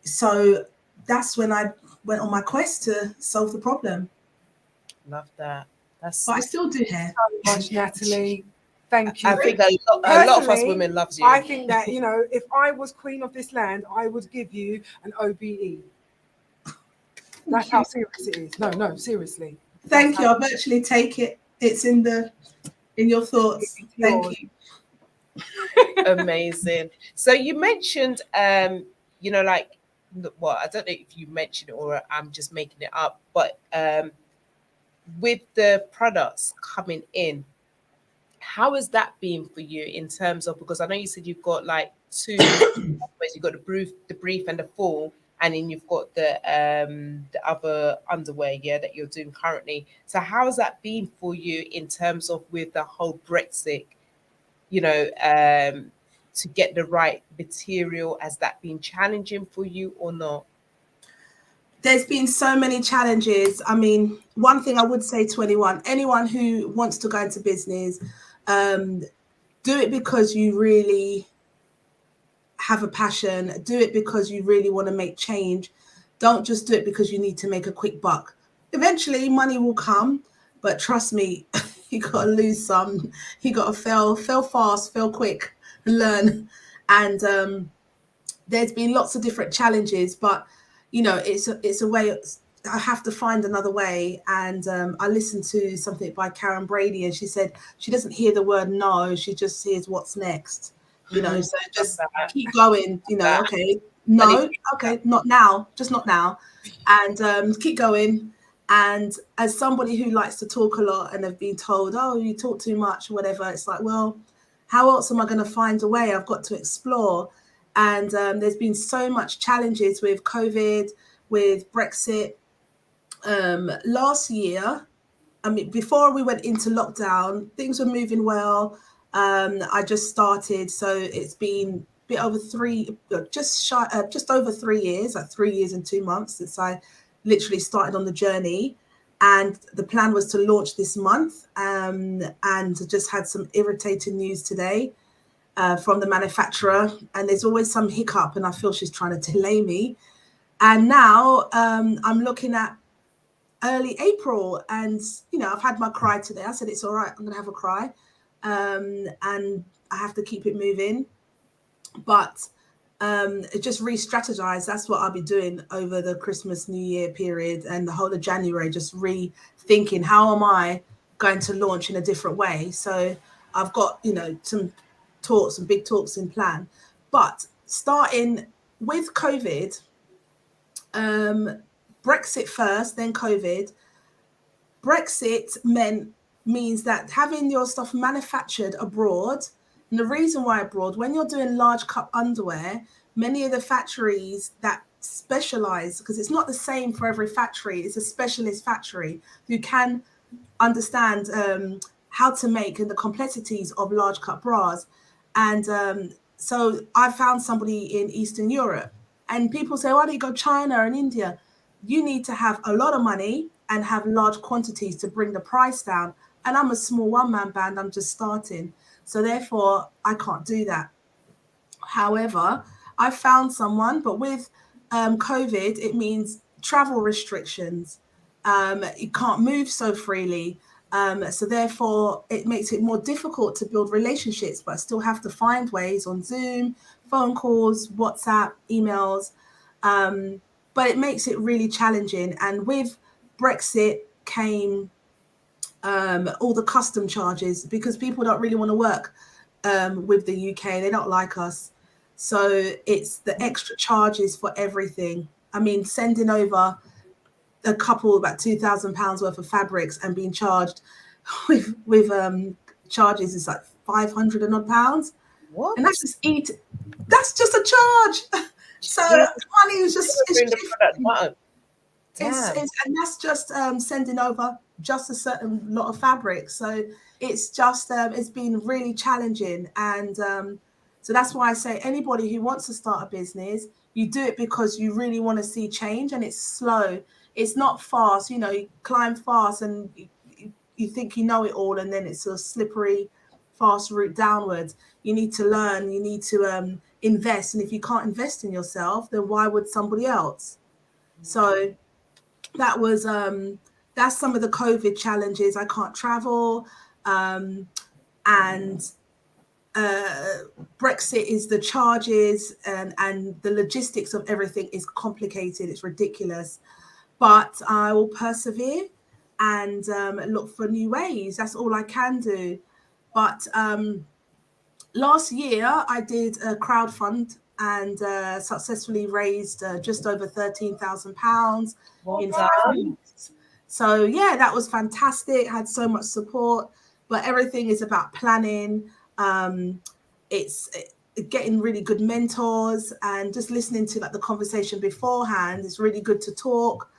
So that's when I went on my quest to solve the problem. Love that. But I still do hair. So much, Natalie. Thank you. I think a lot of us women loves you. I think that, you know, if I was queen of this land, I would give you an OBE. That's how serious it is. No, seriously. Thank you. I'll virtually take it. It's in your thoughts. Thank you. Amazing. So you mentioned, you know, like, well, I don't know if you mentioned it or I'm just making it up, but with the products coming in, How has that been for you in terms of, because I know you said you've got like two ways, you've got the brief and the full, and then you've got the other underwear, yeah, that you're doing currently. So how has that been for you in terms of with the whole Brexit, you know, to get the right material? Has that been challenging for you or not? There's been so many challenges. I mean, one thing I would say to anyone who wants to go into business, do it because you really have a passion. Do it because you really want to make change. Don't just do it because you need to make a quick buck. Eventually, money will come, but trust me, you got to lose some. You got to fail fast, fail quick, learn. And there's been lots of different challenges, but you know, it's a way. I have to find another way. And I listened to something by Karen Brady, and she said she doesn't hear the word no, she just hears what's next. You know, so just keep going. You know, okay, no, okay, not now, just not now, and keep going. And as somebody who likes to talk a lot and have been told, oh, you talk too much or whatever, it's like, well, how else am I going to find a way? I've got to explore. And there's been so much challenges with COVID, with Brexit. Last year, I mean, before we went into lockdown, things were moving well. I just started, so it's been a bit over just over 3 years, like 3 years and 2 months since I literally started on the journey. And the plan was to launch this month, and just had some irritating news today. From the manufacturer, and there's always some hiccup, and I feel she's trying to delay me. And now I'm looking at early April, and you know, I've had my cry today. I said it's all right, I'm gonna have a cry, and I have to keep it moving. But just re-strategize. That's what I'll be doing over the Christmas New Year period and the whole of January, just rethinking how am I going to launch in a different way. So I've got, you know, some big talks in plan. But starting with COVID, Brexit first, then COVID. Brexit means that having your stuff manufactured abroad, and the reason why abroad, when you're doing large cup underwear, many of the factories that specialize, because it's not the same for every factory, it's a specialist factory who can understand how to make and the complexities of large cut bras. And so I found somebody in Eastern Europe, and people say, why don't you go China and India? You need to have a lot of money and have large quantities to bring the price down. And I'm a small one-man band, I'm just starting. So therefore, I can't do that. However, I found someone, but with COVID, it means travel restrictions. You can't move so freely. So therefore, it makes it more difficult to build relationships, but I still have to find ways on Zoom, phone calls, WhatsApp, emails. But it makes it really challenging. And with Brexit came all the custom charges, because people don't really want to work with the UK. They don't like us. So it's the extra charges for everything. I mean, sending over a couple, about £2,000 worth of fabrics and being charged with charges is like 500 and odd pounds. What? And that's just a charge. So money is just and that's just sending over just a certain lot of fabric. So it's just it's been really challenging. And so that's why I say anybody who wants to start a business, you do it because you really want to see change, and it's slow. It's not fast. You know, you climb fast and you think you know it all, and then it's a slippery, fast route downwards. You need to learn. You need to invest. And if you can't invest in yourself, then why would somebody else? So that was that's some of the COVID challenges. I can't travel, and Brexit is the charges, and the logistics of everything is complicated. It's ridiculous, but I will persevere and look for new ways. That's all I can do. But last year I did a crowdfund and successfully raised just over £13,000 in 5 weeks. So yeah, that was fantastic. I had so much support. but everything is about planning. It's getting really good mentors and just listening to like the conversation beforehand. It's really good to talk,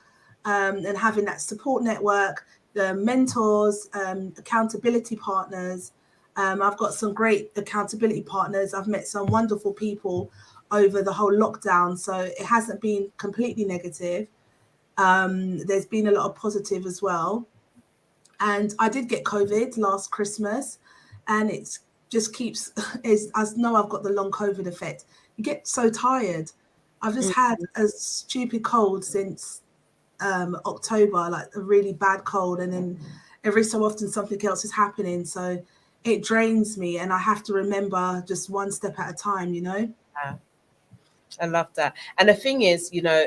and having that support network, the mentors, accountability partners. I've got some great accountability partners. I've met some wonderful people over the whole lockdown, so it hasn't been completely negative. There's been a lot of positive as well. And I did get COVID last Christmas, and it's just keeps, is, I know I've got the long COVID effect. You get so tired. I've just had a stupid cold since October, like a really bad cold, and then every so often something else is happening. So it drains me, and I have to remember just one step at a time, you know? Yeah. I love that. And the thing is, you know,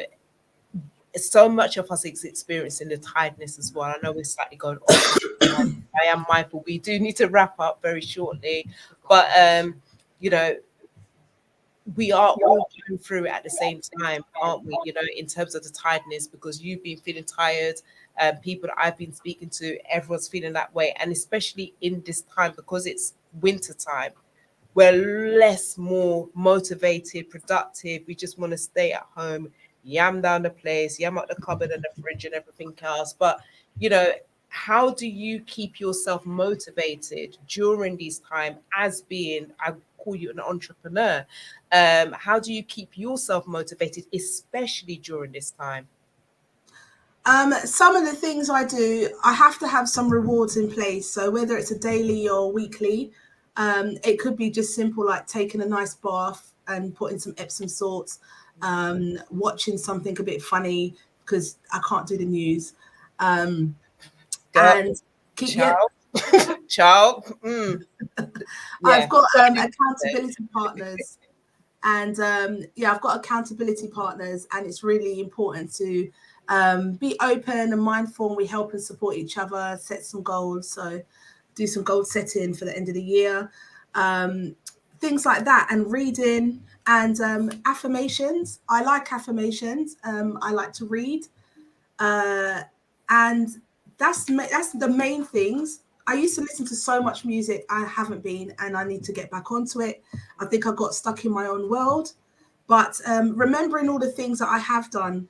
so much of us is experiencing the tiredness as well. I know we're slightly going off. I am mindful. We do need to wrap up very shortly, but you know, we are all going through it at the same time, aren't we? You know, in terms of the tiredness, because you've been feeling tired. People that I've been speaking to, everyone's feeling that way, and especially in this time because it's winter time. We're more motivated, productive. We just want to stay at home, yam down the place, yam out the cupboard and the fridge and everything else. But, you know, how do you keep yourself motivated during this time as being, I call you an entrepreneur? How do you keep yourself motivated, especially during this time? Some of the things I do, I have to have some rewards in place. So whether it's a daily or weekly, it could be just simple like taking a nice bath and putting some Epsom salts, watching something a bit funny because I can't do the news, and keep Child. Child. I've got accountability partners, and I've got accountability partners, and it's really important to be open and mindful, and we help and support each other, set some goals. So do some goal setting for the end of the year, things like that, and reading and affirmations. I like affirmations. I like to read, and that's the main things. I used to listen to so much music. I haven't been, and I need to get back onto it. I think I got stuck in my own world, but remembering all the things that I have done.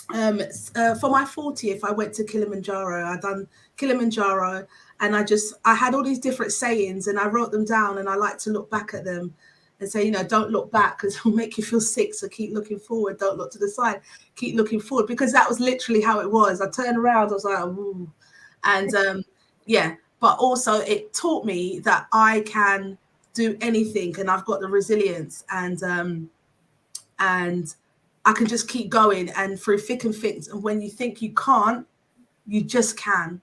For my 40th, I went to Kilimanjaro. I done Kilimanjaro, and I had all these different sayings, and I wrote them down, and I like to look back at them and say, you know, don't look back because it'll make you feel sick. So keep looking forward. Don't look to the side. Keep looking forward, because that was literally how it was. I turned around, I was like, ooh. And but also it taught me that I can do anything, and I've got the resilience, and I can just keep going, and through thick and thin. And when you think you can't, you just can.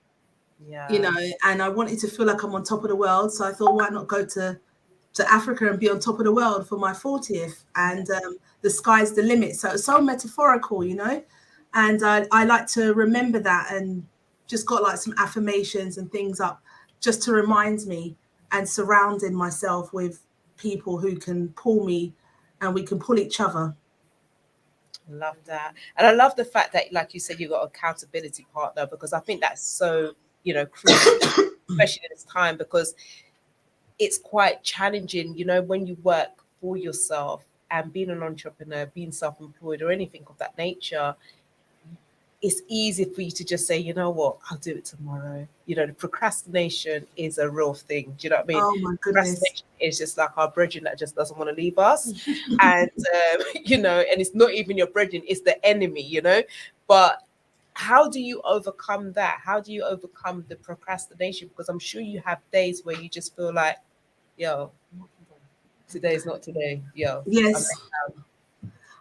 Yeah. You know, and I wanted to feel like I'm on top of the world. So I thought, why not go to Africa and be on top of the world for my 40th? And the sky's the limit. So it's so metaphorical, you know. And I like to remember that, and just got like some affirmations and things up just to remind me, and surrounding myself with people who can pull me, and we can pull each other. Love that. And I love the fact that, like you said, you got an accountability partner, because I think that's so, you know, crucial, especially in this time, because it's quite challenging, you know, when you work for yourself and being an entrepreneur, being self-employed or anything of that nature. It's easy for you to just say, you know what, I'll do it tomorrow. You know, the procrastination is a real thing. Do you know what I mean? Oh my goodness. Procrastination is just like our brethren that just doesn't want to leave us. And, you know, and it's not even your brethren, it's the enemy, you know. But how do you overcome that? How do you overcome the procrastination? Because I'm sure you have days where you just feel like, yo, today's not today. Yo. Yes.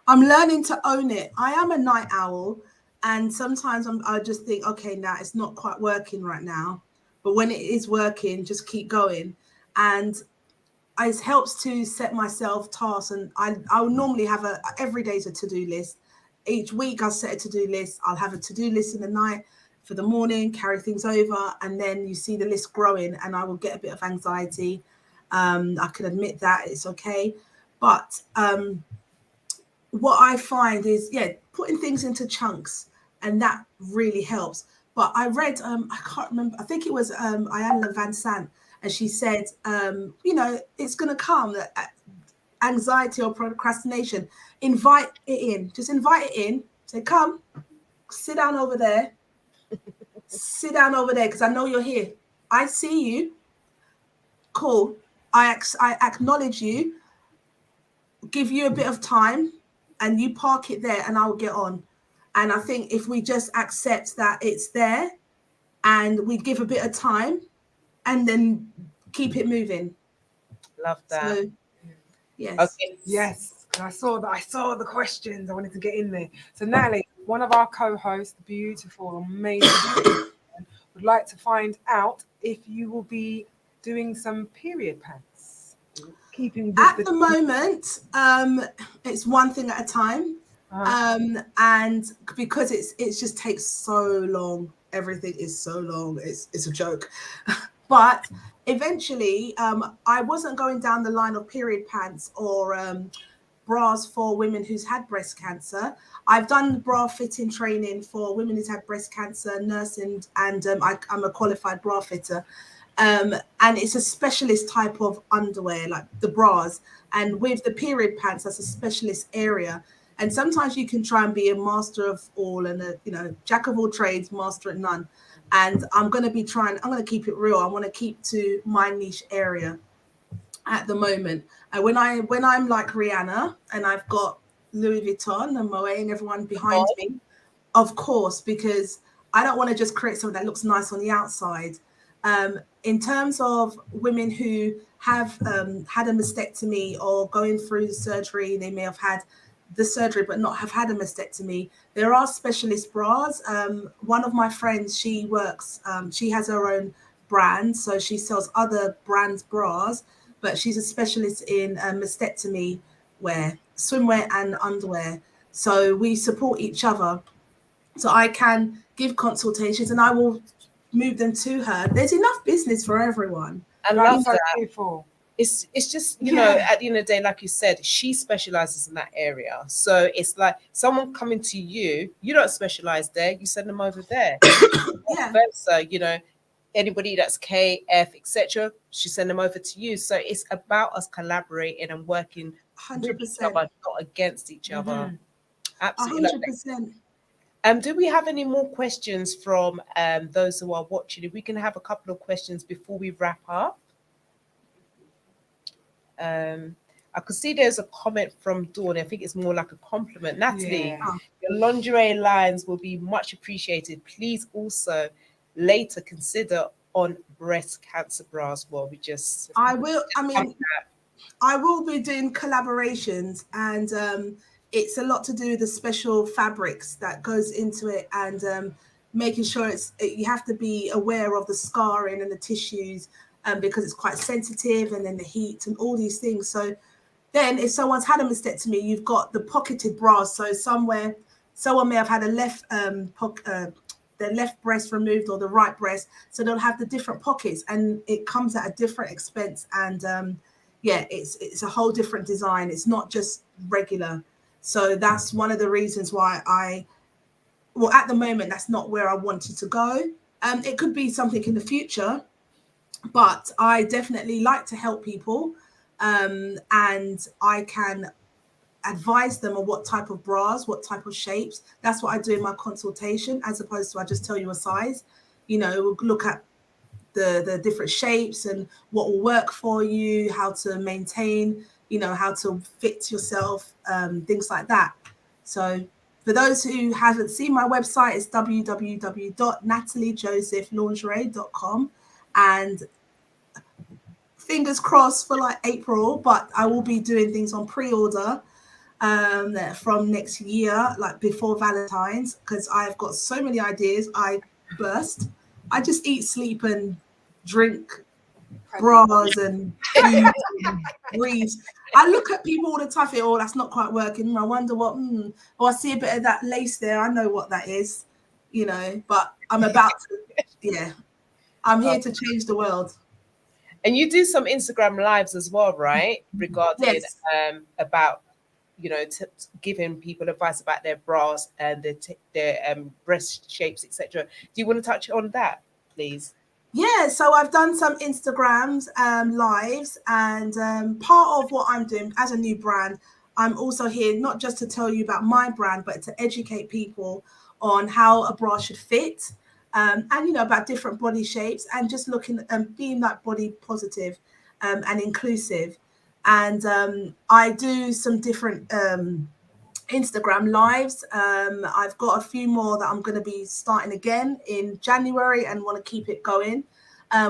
I'm learning to own it. I am a night owl. And sometimes I just think, okay, now it's not quite working right now. But when it is working, just keep going. And it helps to set myself tasks. And I'll normally have every day's a to-do list. Each week I'll set a to-do list. I'll have a to-do list in the night for the morning, carry things over. And then you see the list growing, and I will get a bit of anxiety. I can admit that, it's okay. But what I find is, putting things into chunks. And that really helps. but I read, I can't remember, I think it was Ayanna Van Sant, and she said, you know, it's going to come, anxiety or procrastination, invite it in. Just invite it in. Say, come, sit down over there. Sit down over there, because I know you're here. I see you. Cool. I acknowledge you. Give you a bit of time, and you park it there, and I'll get on. And I think if we just accept that it's there, and we give a bit of time, and then keep it moving. Love that. So, yes. Okay. Yes, I saw the questions. I wanted to get in there. So Natalie, one of our co-hosts, the beautiful, amazing, would like to find out if you will be doing some period pants. Keeping at the moment, it's one thing at a time. And because it just takes so long, everything is so long, it's a joke. But eventually, I wasn't going down the line of period pants or bras for women who's had breast cancer. I've done bra fitting training for women who's had breast cancer, nursing, and I'm a qualified bra fitter. And it's a specialist type of underwear, like the bras. And with the period pants, that's a specialist area. And sometimes you can try and be a master of all and a, you know, jack of all trades, master at none. And I'm going to keep it real. I want to keep to my niche area at the moment. And when I'm like Rihanna and I've got Louis Vuitton and Moet and everyone behind me, of course, because I don't want to just create something that looks nice on the outside. In terms of women who have had a mastectomy or going through surgery, they may have had the surgery but not have had a mastectomy. There are specialist bras. One of my friends, she has her own brand, so she sells other brands' bras, but she's a specialist in mastectomy wear, swimwear and underwear. So we support each other. So I can give consultations and I will move them to her. There's enough business for everyone. I love that. Beautiful. It's just, you know, at the end of the day, like you said, she specializes in that area. So it's like someone coming to you, you don't specialize there, you send them over there. Versa, you know, anybody that's KF, etc., she send them over to you. So it's about us collaborating and working 100%, with each other, not against each other. Absolutely. 100%. Do we have any more questions from those who are watching? If we can have a couple of questions before we wrap up. I could see there's a comment from Dawn. I think it's more like a compliment. Natalie, your lingerie lines will be much appreciated. Please also later consider on breast cancer bras. Well, I will be doing collaborations, and it's a lot to do with the special fabrics that goes into it, and making sure you have to be aware of the scarring and the tissues, because it's quite sensitive, and then the heat and all these things. So then if someone's had a mastectomy, you've got the pocketed bras. So someone may have had the left breast removed or the right breast. So they'll have the different pockets, and it comes at a different expense. And it's a whole different design. It's not just regular. So that's one of the reasons why at the moment, that's not where I wanted to go. It could be something in the future, but I definitely like to help people, and I can advise them on what type of bras, what type of shapes. That's what I do in my consultation, as opposed to I just tell you a size. You know, we'll look at the different shapes and what will work for you, how to maintain, you know, how to fit yourself, things like that. So for those who haven't seen my website, it's www.nataliejosephllingerie.com, and fingers crossed for like April, but I will be doing things on pre-order from next year, like before Valentine's, because I've got so many ideas. I just eat, sleep and drink bras and food and breathe. I look at people all the time, think, oh, that's not quite working. I wonder what, or I see a bit of that lace there. I know what that is, you know, but I'm about to, I'm here to change the world. And you do some Instagram lives as well, right? Regarding about, giving people advice about their bras and their breast shapes, etc. Do you want to touch on that, please? Yeah, so I've done some Instagrams lives, and part of what I'm doing as a new brand, I'm also here not just to tell you about my brand, but to educate people on how a bra should fit, and about different body shapes, and just looking and being that body positive and inclusive. And I do some different Instagram lives. I've got a few more that I'm going to be starting again in January and want to keep it going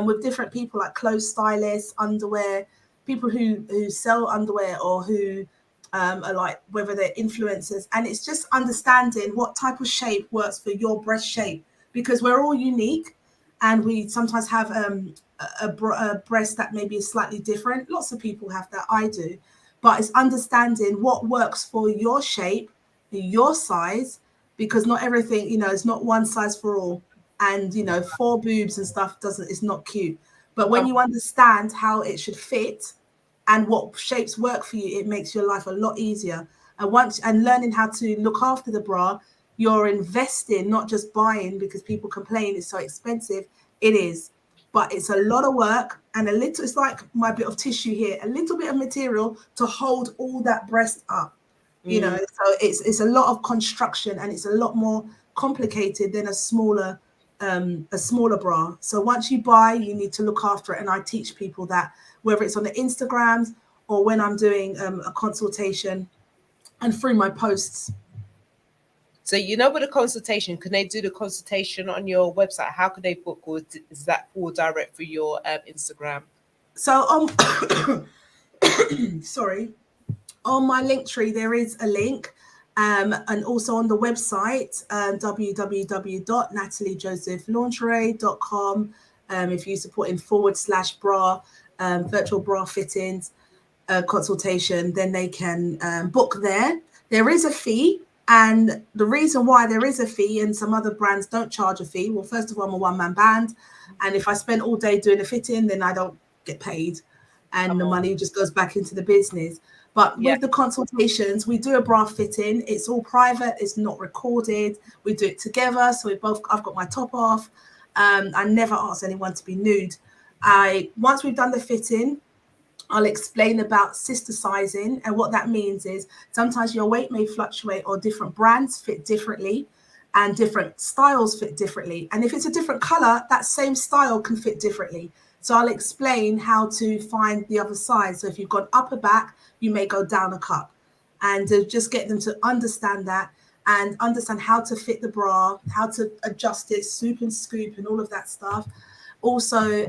with different people like clothes stylists, underwear, people who sell underwear or who are like whether they're influencers. And it's just understanding what type of shape works for your breast shape, because we're all unique and we sometimes have a breast that maybe is slightly different. Lots of people have that, I do. But it's understanding what works for your shape, your size, because not everything, it's not one size for all. And, 4 boobs and stuff it's not cute. But when you understand how it should fit and what shapes work for you, it makes your life a lot easier. And learning how to look after the bra, you're investing, not just buying, because people complain it's so expensive. It is. But it's a lot of work and it's like my bit of tissue here, a little bit of material to hold all that breast up, so it's a lot of construction and it's a lot more complicated than a smaller bra. So once you buy, you need to look after it. And I teach people that, whether it's on the Instagrams or when I'm doing a consultation and through my posts. So, with a consultation, can they do the consultation on your website? How can they book, or is that all direct for your Instagram? So, sorry, on my Linktree, there is a link. And also on the website, www.nataliejosephllingerie.com. If you support in /bra, virtual bra fittings consultation, then they can book there. There is a fee. And the reason why there is a fee, and some other brands don't charge a fee. Well, first of all, I'm a one-man band. And if I spend all day doing a fitting, then I don't get paid. And the money just goes back into the business. But with the consultations, we do a bra fitting. It's all private. It's not recorded. We do it together. So I've got my top off. I never ask anyone to be nude. Once we've done the fitting, I'll explain about sister sizing. And what that means is sometimes your weight may fluctuate, or different brands fit differently and different styles fit differently. And if it's a different color, that same style can fit differently. So I'll explain how to find the other size. So if you've got upper back, you may go down a cup, and just get them to understand that and understand how to fit the bra, how to adjust it, swoop and scoop and all of that stuff. Also,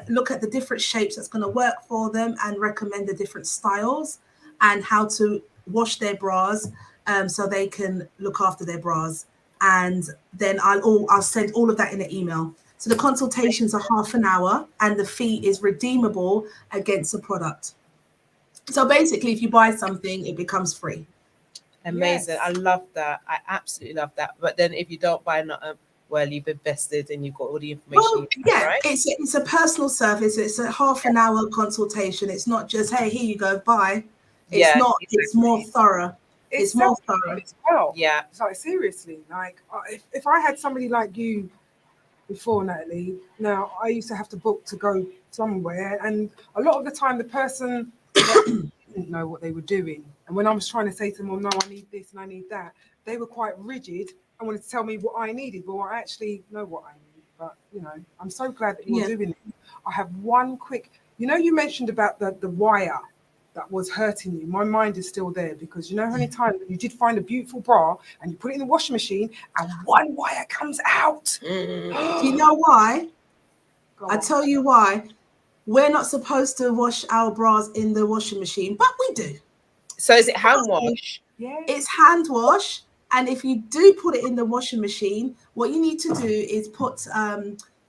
look at the different shapes that's going to work for them and recommend the different styles and how to wash their bras so they can look after their bras. And then I'll send all of that in an email. So the consultations are half an hour and the fee is redeemable against a product. So basically, if you buy something, it becomes free. Amazing. Yes. I love that. I absolutely love that. But then if you don't buy nothing, well, you've invested and you've got all the information. Right? It's a personal service. It's a half an hour consultation. It's not just, hey, here you go, buy. It's not. Exactly. It's more thorough. It's more thorough. Well, yeah. It's like, seriously, like if I had somebody like you before, Natalie, now I used to have to book to go somewhere, and a lot of the time the person didn't know what they were doing. And when I was trying to say to them, well, no, I need this and I need that, they were quite rigid and wanted to tell me what I needed. Well, I actually know what I need. But, I'm so glad that you're doing it. I have one quick, you mentioned about the wire that was hurting you. My mind is still there, because how many times you did find a beautiful bra and you put it in the washing machine and one wire comes out. Do you know why? I tell you why. We're not supposed to wash our bras in the washing machine, but we do. So is it hand wash? Yeah. It's hand wash. And if you do put it in the washing machine, what you need to do is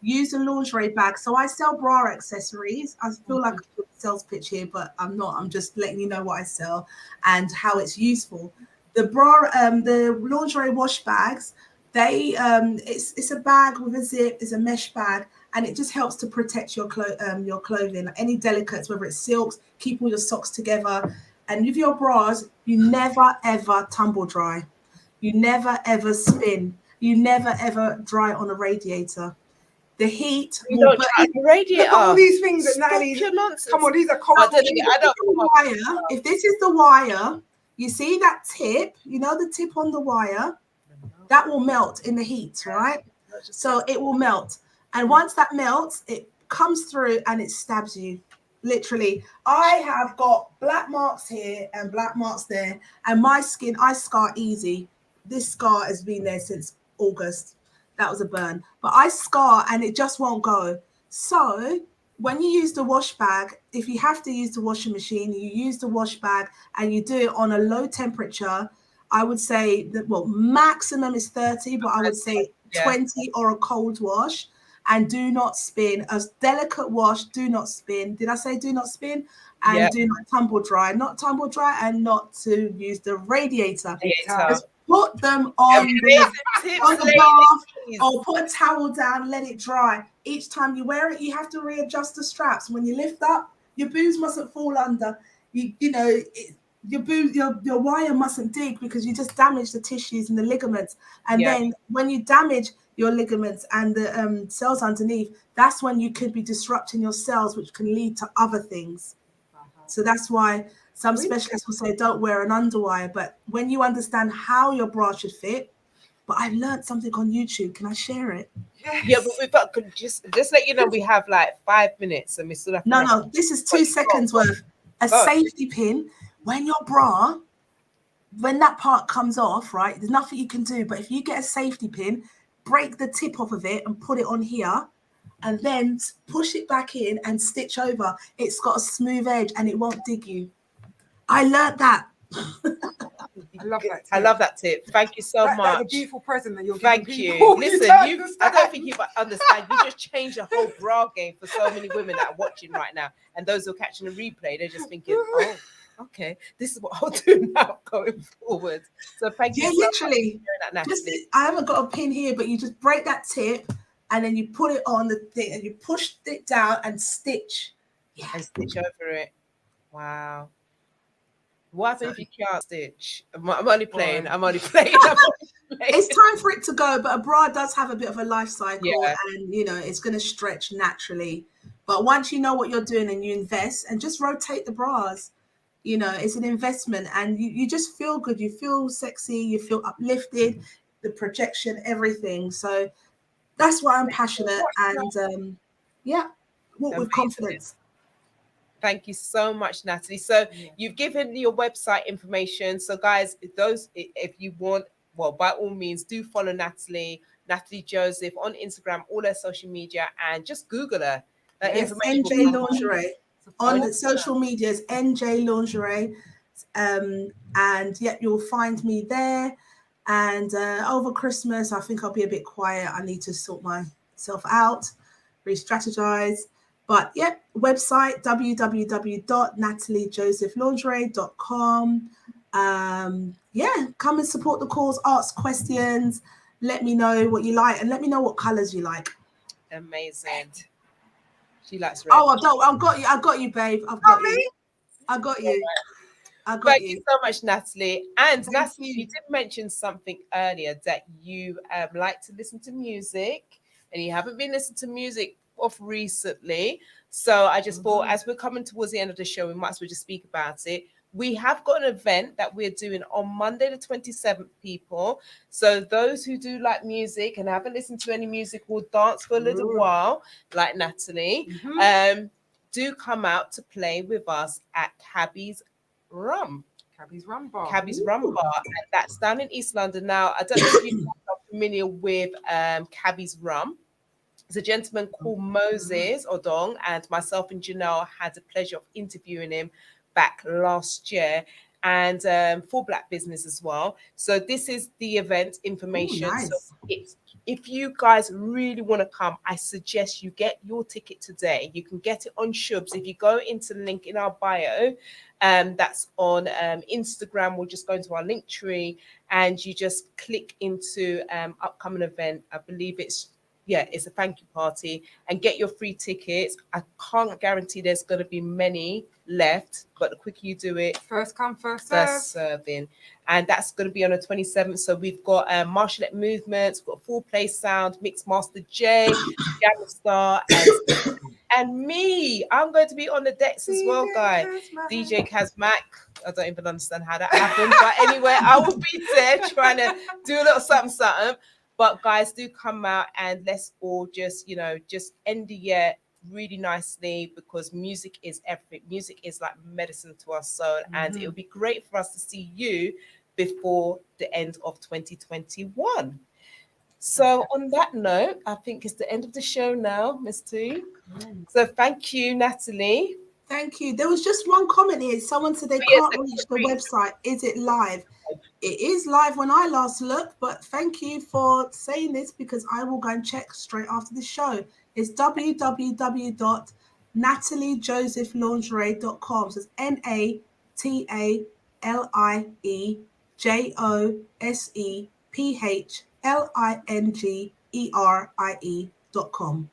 use a lingerie bag. So I sell bra accessories. I feel like a sales pitch here, but I'm not. I'm just letting you know what I sell and how it's useful. The lingerie wash bags, it's a bag with a zip. It's a mesh bag, and it just helps to protect your clothing. Any delicates, whether it's silks, keep all your socks together. And with your bras, you never ever tumble dry. You never ever spin. You never ever dry on a radiator. The heat You will don't burn. try the radiator. Look at all these things that Stop Natalie. your nonsense. Come on, these are I cold. don't think I don't come wire. If this is the wire, you see that tip, you know the tip on the wire, that will melt in the heat, right? So it will melt. And once that melts, it comes through and it stabs you. Literally, I have got black marks here and black marks there, and my skin, I scar easy. This scar has been there since August. That was a burn, but I scar and it just won't go. So when you use the wash bag, if you have to use the washing machine, you use the wash bag and you do it on a low temperature. I would say that, well, maximum is 30, but I would say 20 or a cold wash. And do not spin. A delicate wash, do not spin. Did I say do not spin? And do not tumble dry. Not tumble dry, and not to use the radiator. Just put them on the bath, or put a towel down, let it dry. Each time you wear it, you have to readjust the straps. When you lift up, your boobs mustn't fall under. Your wire mustn't dig, because you just damage the tissues and the ligaments. And then when you damage your ligaments and the cells underneath, that's when you could be disrupting your cells, which can lead to other things. So that's why some specialists will say don't wear an underwire. But when you understand how your bra should fit, but I learned something on YouTube. Can I share it? Yeah, but we've got just let you know we have like 5 minutes, and we still have. No, this is 2 seconds worth. A safety pin. When your bra, when that part comes off, right? There's nothing you can do. But if you get a safety pin, break the tip off of it and put it on here, and then push it back in and stitch over. It's got a smooth edge and it won't dig you. I learned that. I love that tip. I love that tip. Thank you so much. That's a beautiful present that you're giving people. Listen, I don't think you understand. You just changed the whole bra game for so many women that are watching right now. And those who are catching a replay, they're just thinking, oh, okay, this is what I'll do now going forward. So thank you so literally. much for that, Natalie. I haven't got a pin here, but you just break that tip and then you put it on the thing and you push it down and stitch. Yeah. And stitch over it. Wow. What happens if you can't stitch? I'm only playing. I'm only playing. It's time for it to go, but a bra does have a bit of a life cycle, and it's going to stretch naturally. But once you know what you're doing and you invest and just rotate the bras, it's an investment, and you just feel good. You feel sexy. You feel uplifted. The projection, everything. So that's why I'm passionate, and walk with confidence. Thank you so much, Natalie. So you've given your website information. So guys, if you want, well, by all means, do follow Natalie Joseph on Instagram, all her social media, and just Google her. Information NJ Lingerie on the social medias, NJ Lingerie, and you'll find me there. And over Christmas, I think I'll be a bit quiet. I need to sort myself out, re-strategize. But website www.nataliejosephllingerie.com. Come and support the cause, ask questions, let me know what you like, and let me know what colors you like. Amazing. She likes red. Oh, I've got you, babe. I got you. Thank you so much, Natalie. And Natalie, you did mention something earlier that you like to listen to music, and you haven't been listening to music of recently. So I just thought, as we're coming towards the end of the show, we might as well just speak about it. We have got an event that we're doing on Monday the 27th, people. So those who do like music and haven't listened to any music or dance for a little while, like Natalie, do come out to play with us at Cabby's Rum. Cabby's Rum Bar. Cabby's Rum Bar. And that's down in East London. Now, I don't know if you are familiar with Cabby's Rum. There's a gentleman called Moses Odong, and myself and Janelle had the pleasure of interviewing him back last year, and for Black Business as well. So this is the event information. Ooh, nice. So if you guys really want to come, I suggest you get your ticket today. You can get it on Shubs. If you go into the link in our bio, that's on Instagram, we'll just go into our Linktree, and you just click into upcoming event. I believe it's it's a thank you party, and get your free tickets. I can't guarantee there's going to be many left, but the quicker you do it, first come, first serve. Serving. And that's going to be on the 27th. So we've got Martialette Movements, we've got Full Play Sound, Mix Master J, Gamma Star, and me. I'm going to be on the decks as well, guys. DJ Kazmac. I don't even understand how that happened, but anyway, I will be there trying to do a little something. But guys, do come out and let's all just end the year really nicely, because music is everything. Music is like medicine to our soul, and it would be great for us to see you before the end of 2021. So on that note, I think it's the end of the show now, Miss T. So thank you, Natalie. Thank you. There was just one comment here. Someone said they can't reach the website. Is it live? It is live when I last looked, but thank you for saying this, because I will go and check straight after the show. It's www.nataliejosephllingerie.com. So it's NATALIEJOSEPHLINGERIE.com.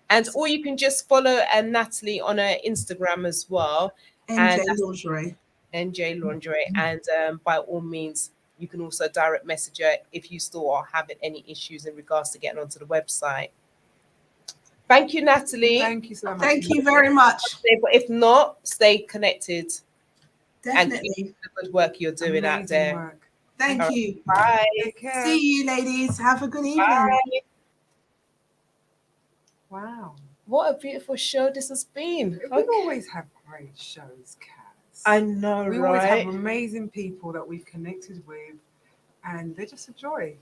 And or you can just follow Natalie on her Instagram as well. NJ Lingerie. NJ Lingerie. And by all means, you can also direct message her if you still are having any issues in regards to getting onto the website. Thank you, Natalie. Thank you so much. Thank you very much. But if not, stay connected. Definitely. And keep the good work you're doing out there. Work. Thank you. Bye. Take care. See you, ladies. Have a good evening. Bye. Wow. What a beautiful show this has been. We always have great shows, Kaz. I know, we always have amazing people that we've connected with, and they're just a joy.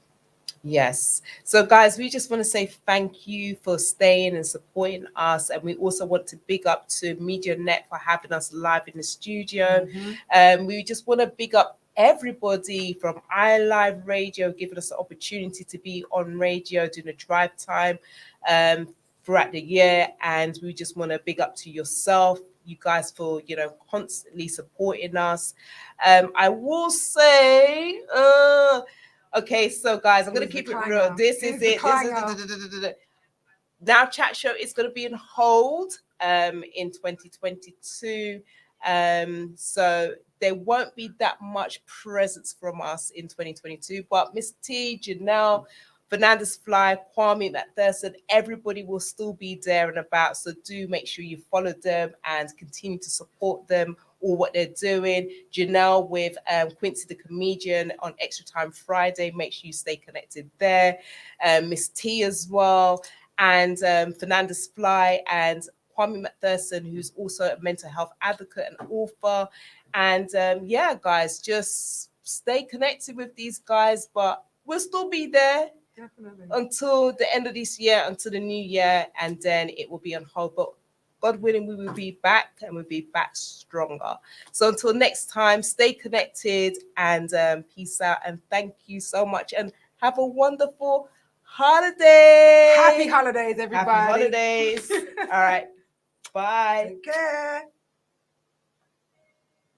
Yes. So, guys, we just want to say thank you for staying and supporting us. And we also want to big up to MediaNet for having us live in the studio. We just want to big up everybody from iLive Radio, giving us the opportunity to be on radio during the drive time throughout the year. And we just want to big up to yourself, you guys, for constantly supporting us. I will say okay, so guys, I'm going to keep it real. This is it. Now Chat Show is going to be on hold in 2022. So there won't be that much presence from us in 2022. But Miss T, Janelle, Fernandez Fly, Kwame McPherson, everybody will still be there and about. So do make sure you follow them and continue to support them or what they're doing. Janelle with Quincy the Comedian on Extra Time Friday. Make sure you stay connected there. Miss T as well. And Fernandez Fly and Kwame McPherson, who's also a mental health advocate and author. And yeah, guys, just stay connected with these guys. But we'll still be there. Definitely. Until the end of this year, until the new year. And then it will be on hold. But God willing, we will be back, and we'll be back stronger. So until next time, stay connected and peace out. And thank you so much. And have a wonderful holiday. Happy holidays, everybody. Happy holidays. All right. Bye. Take care.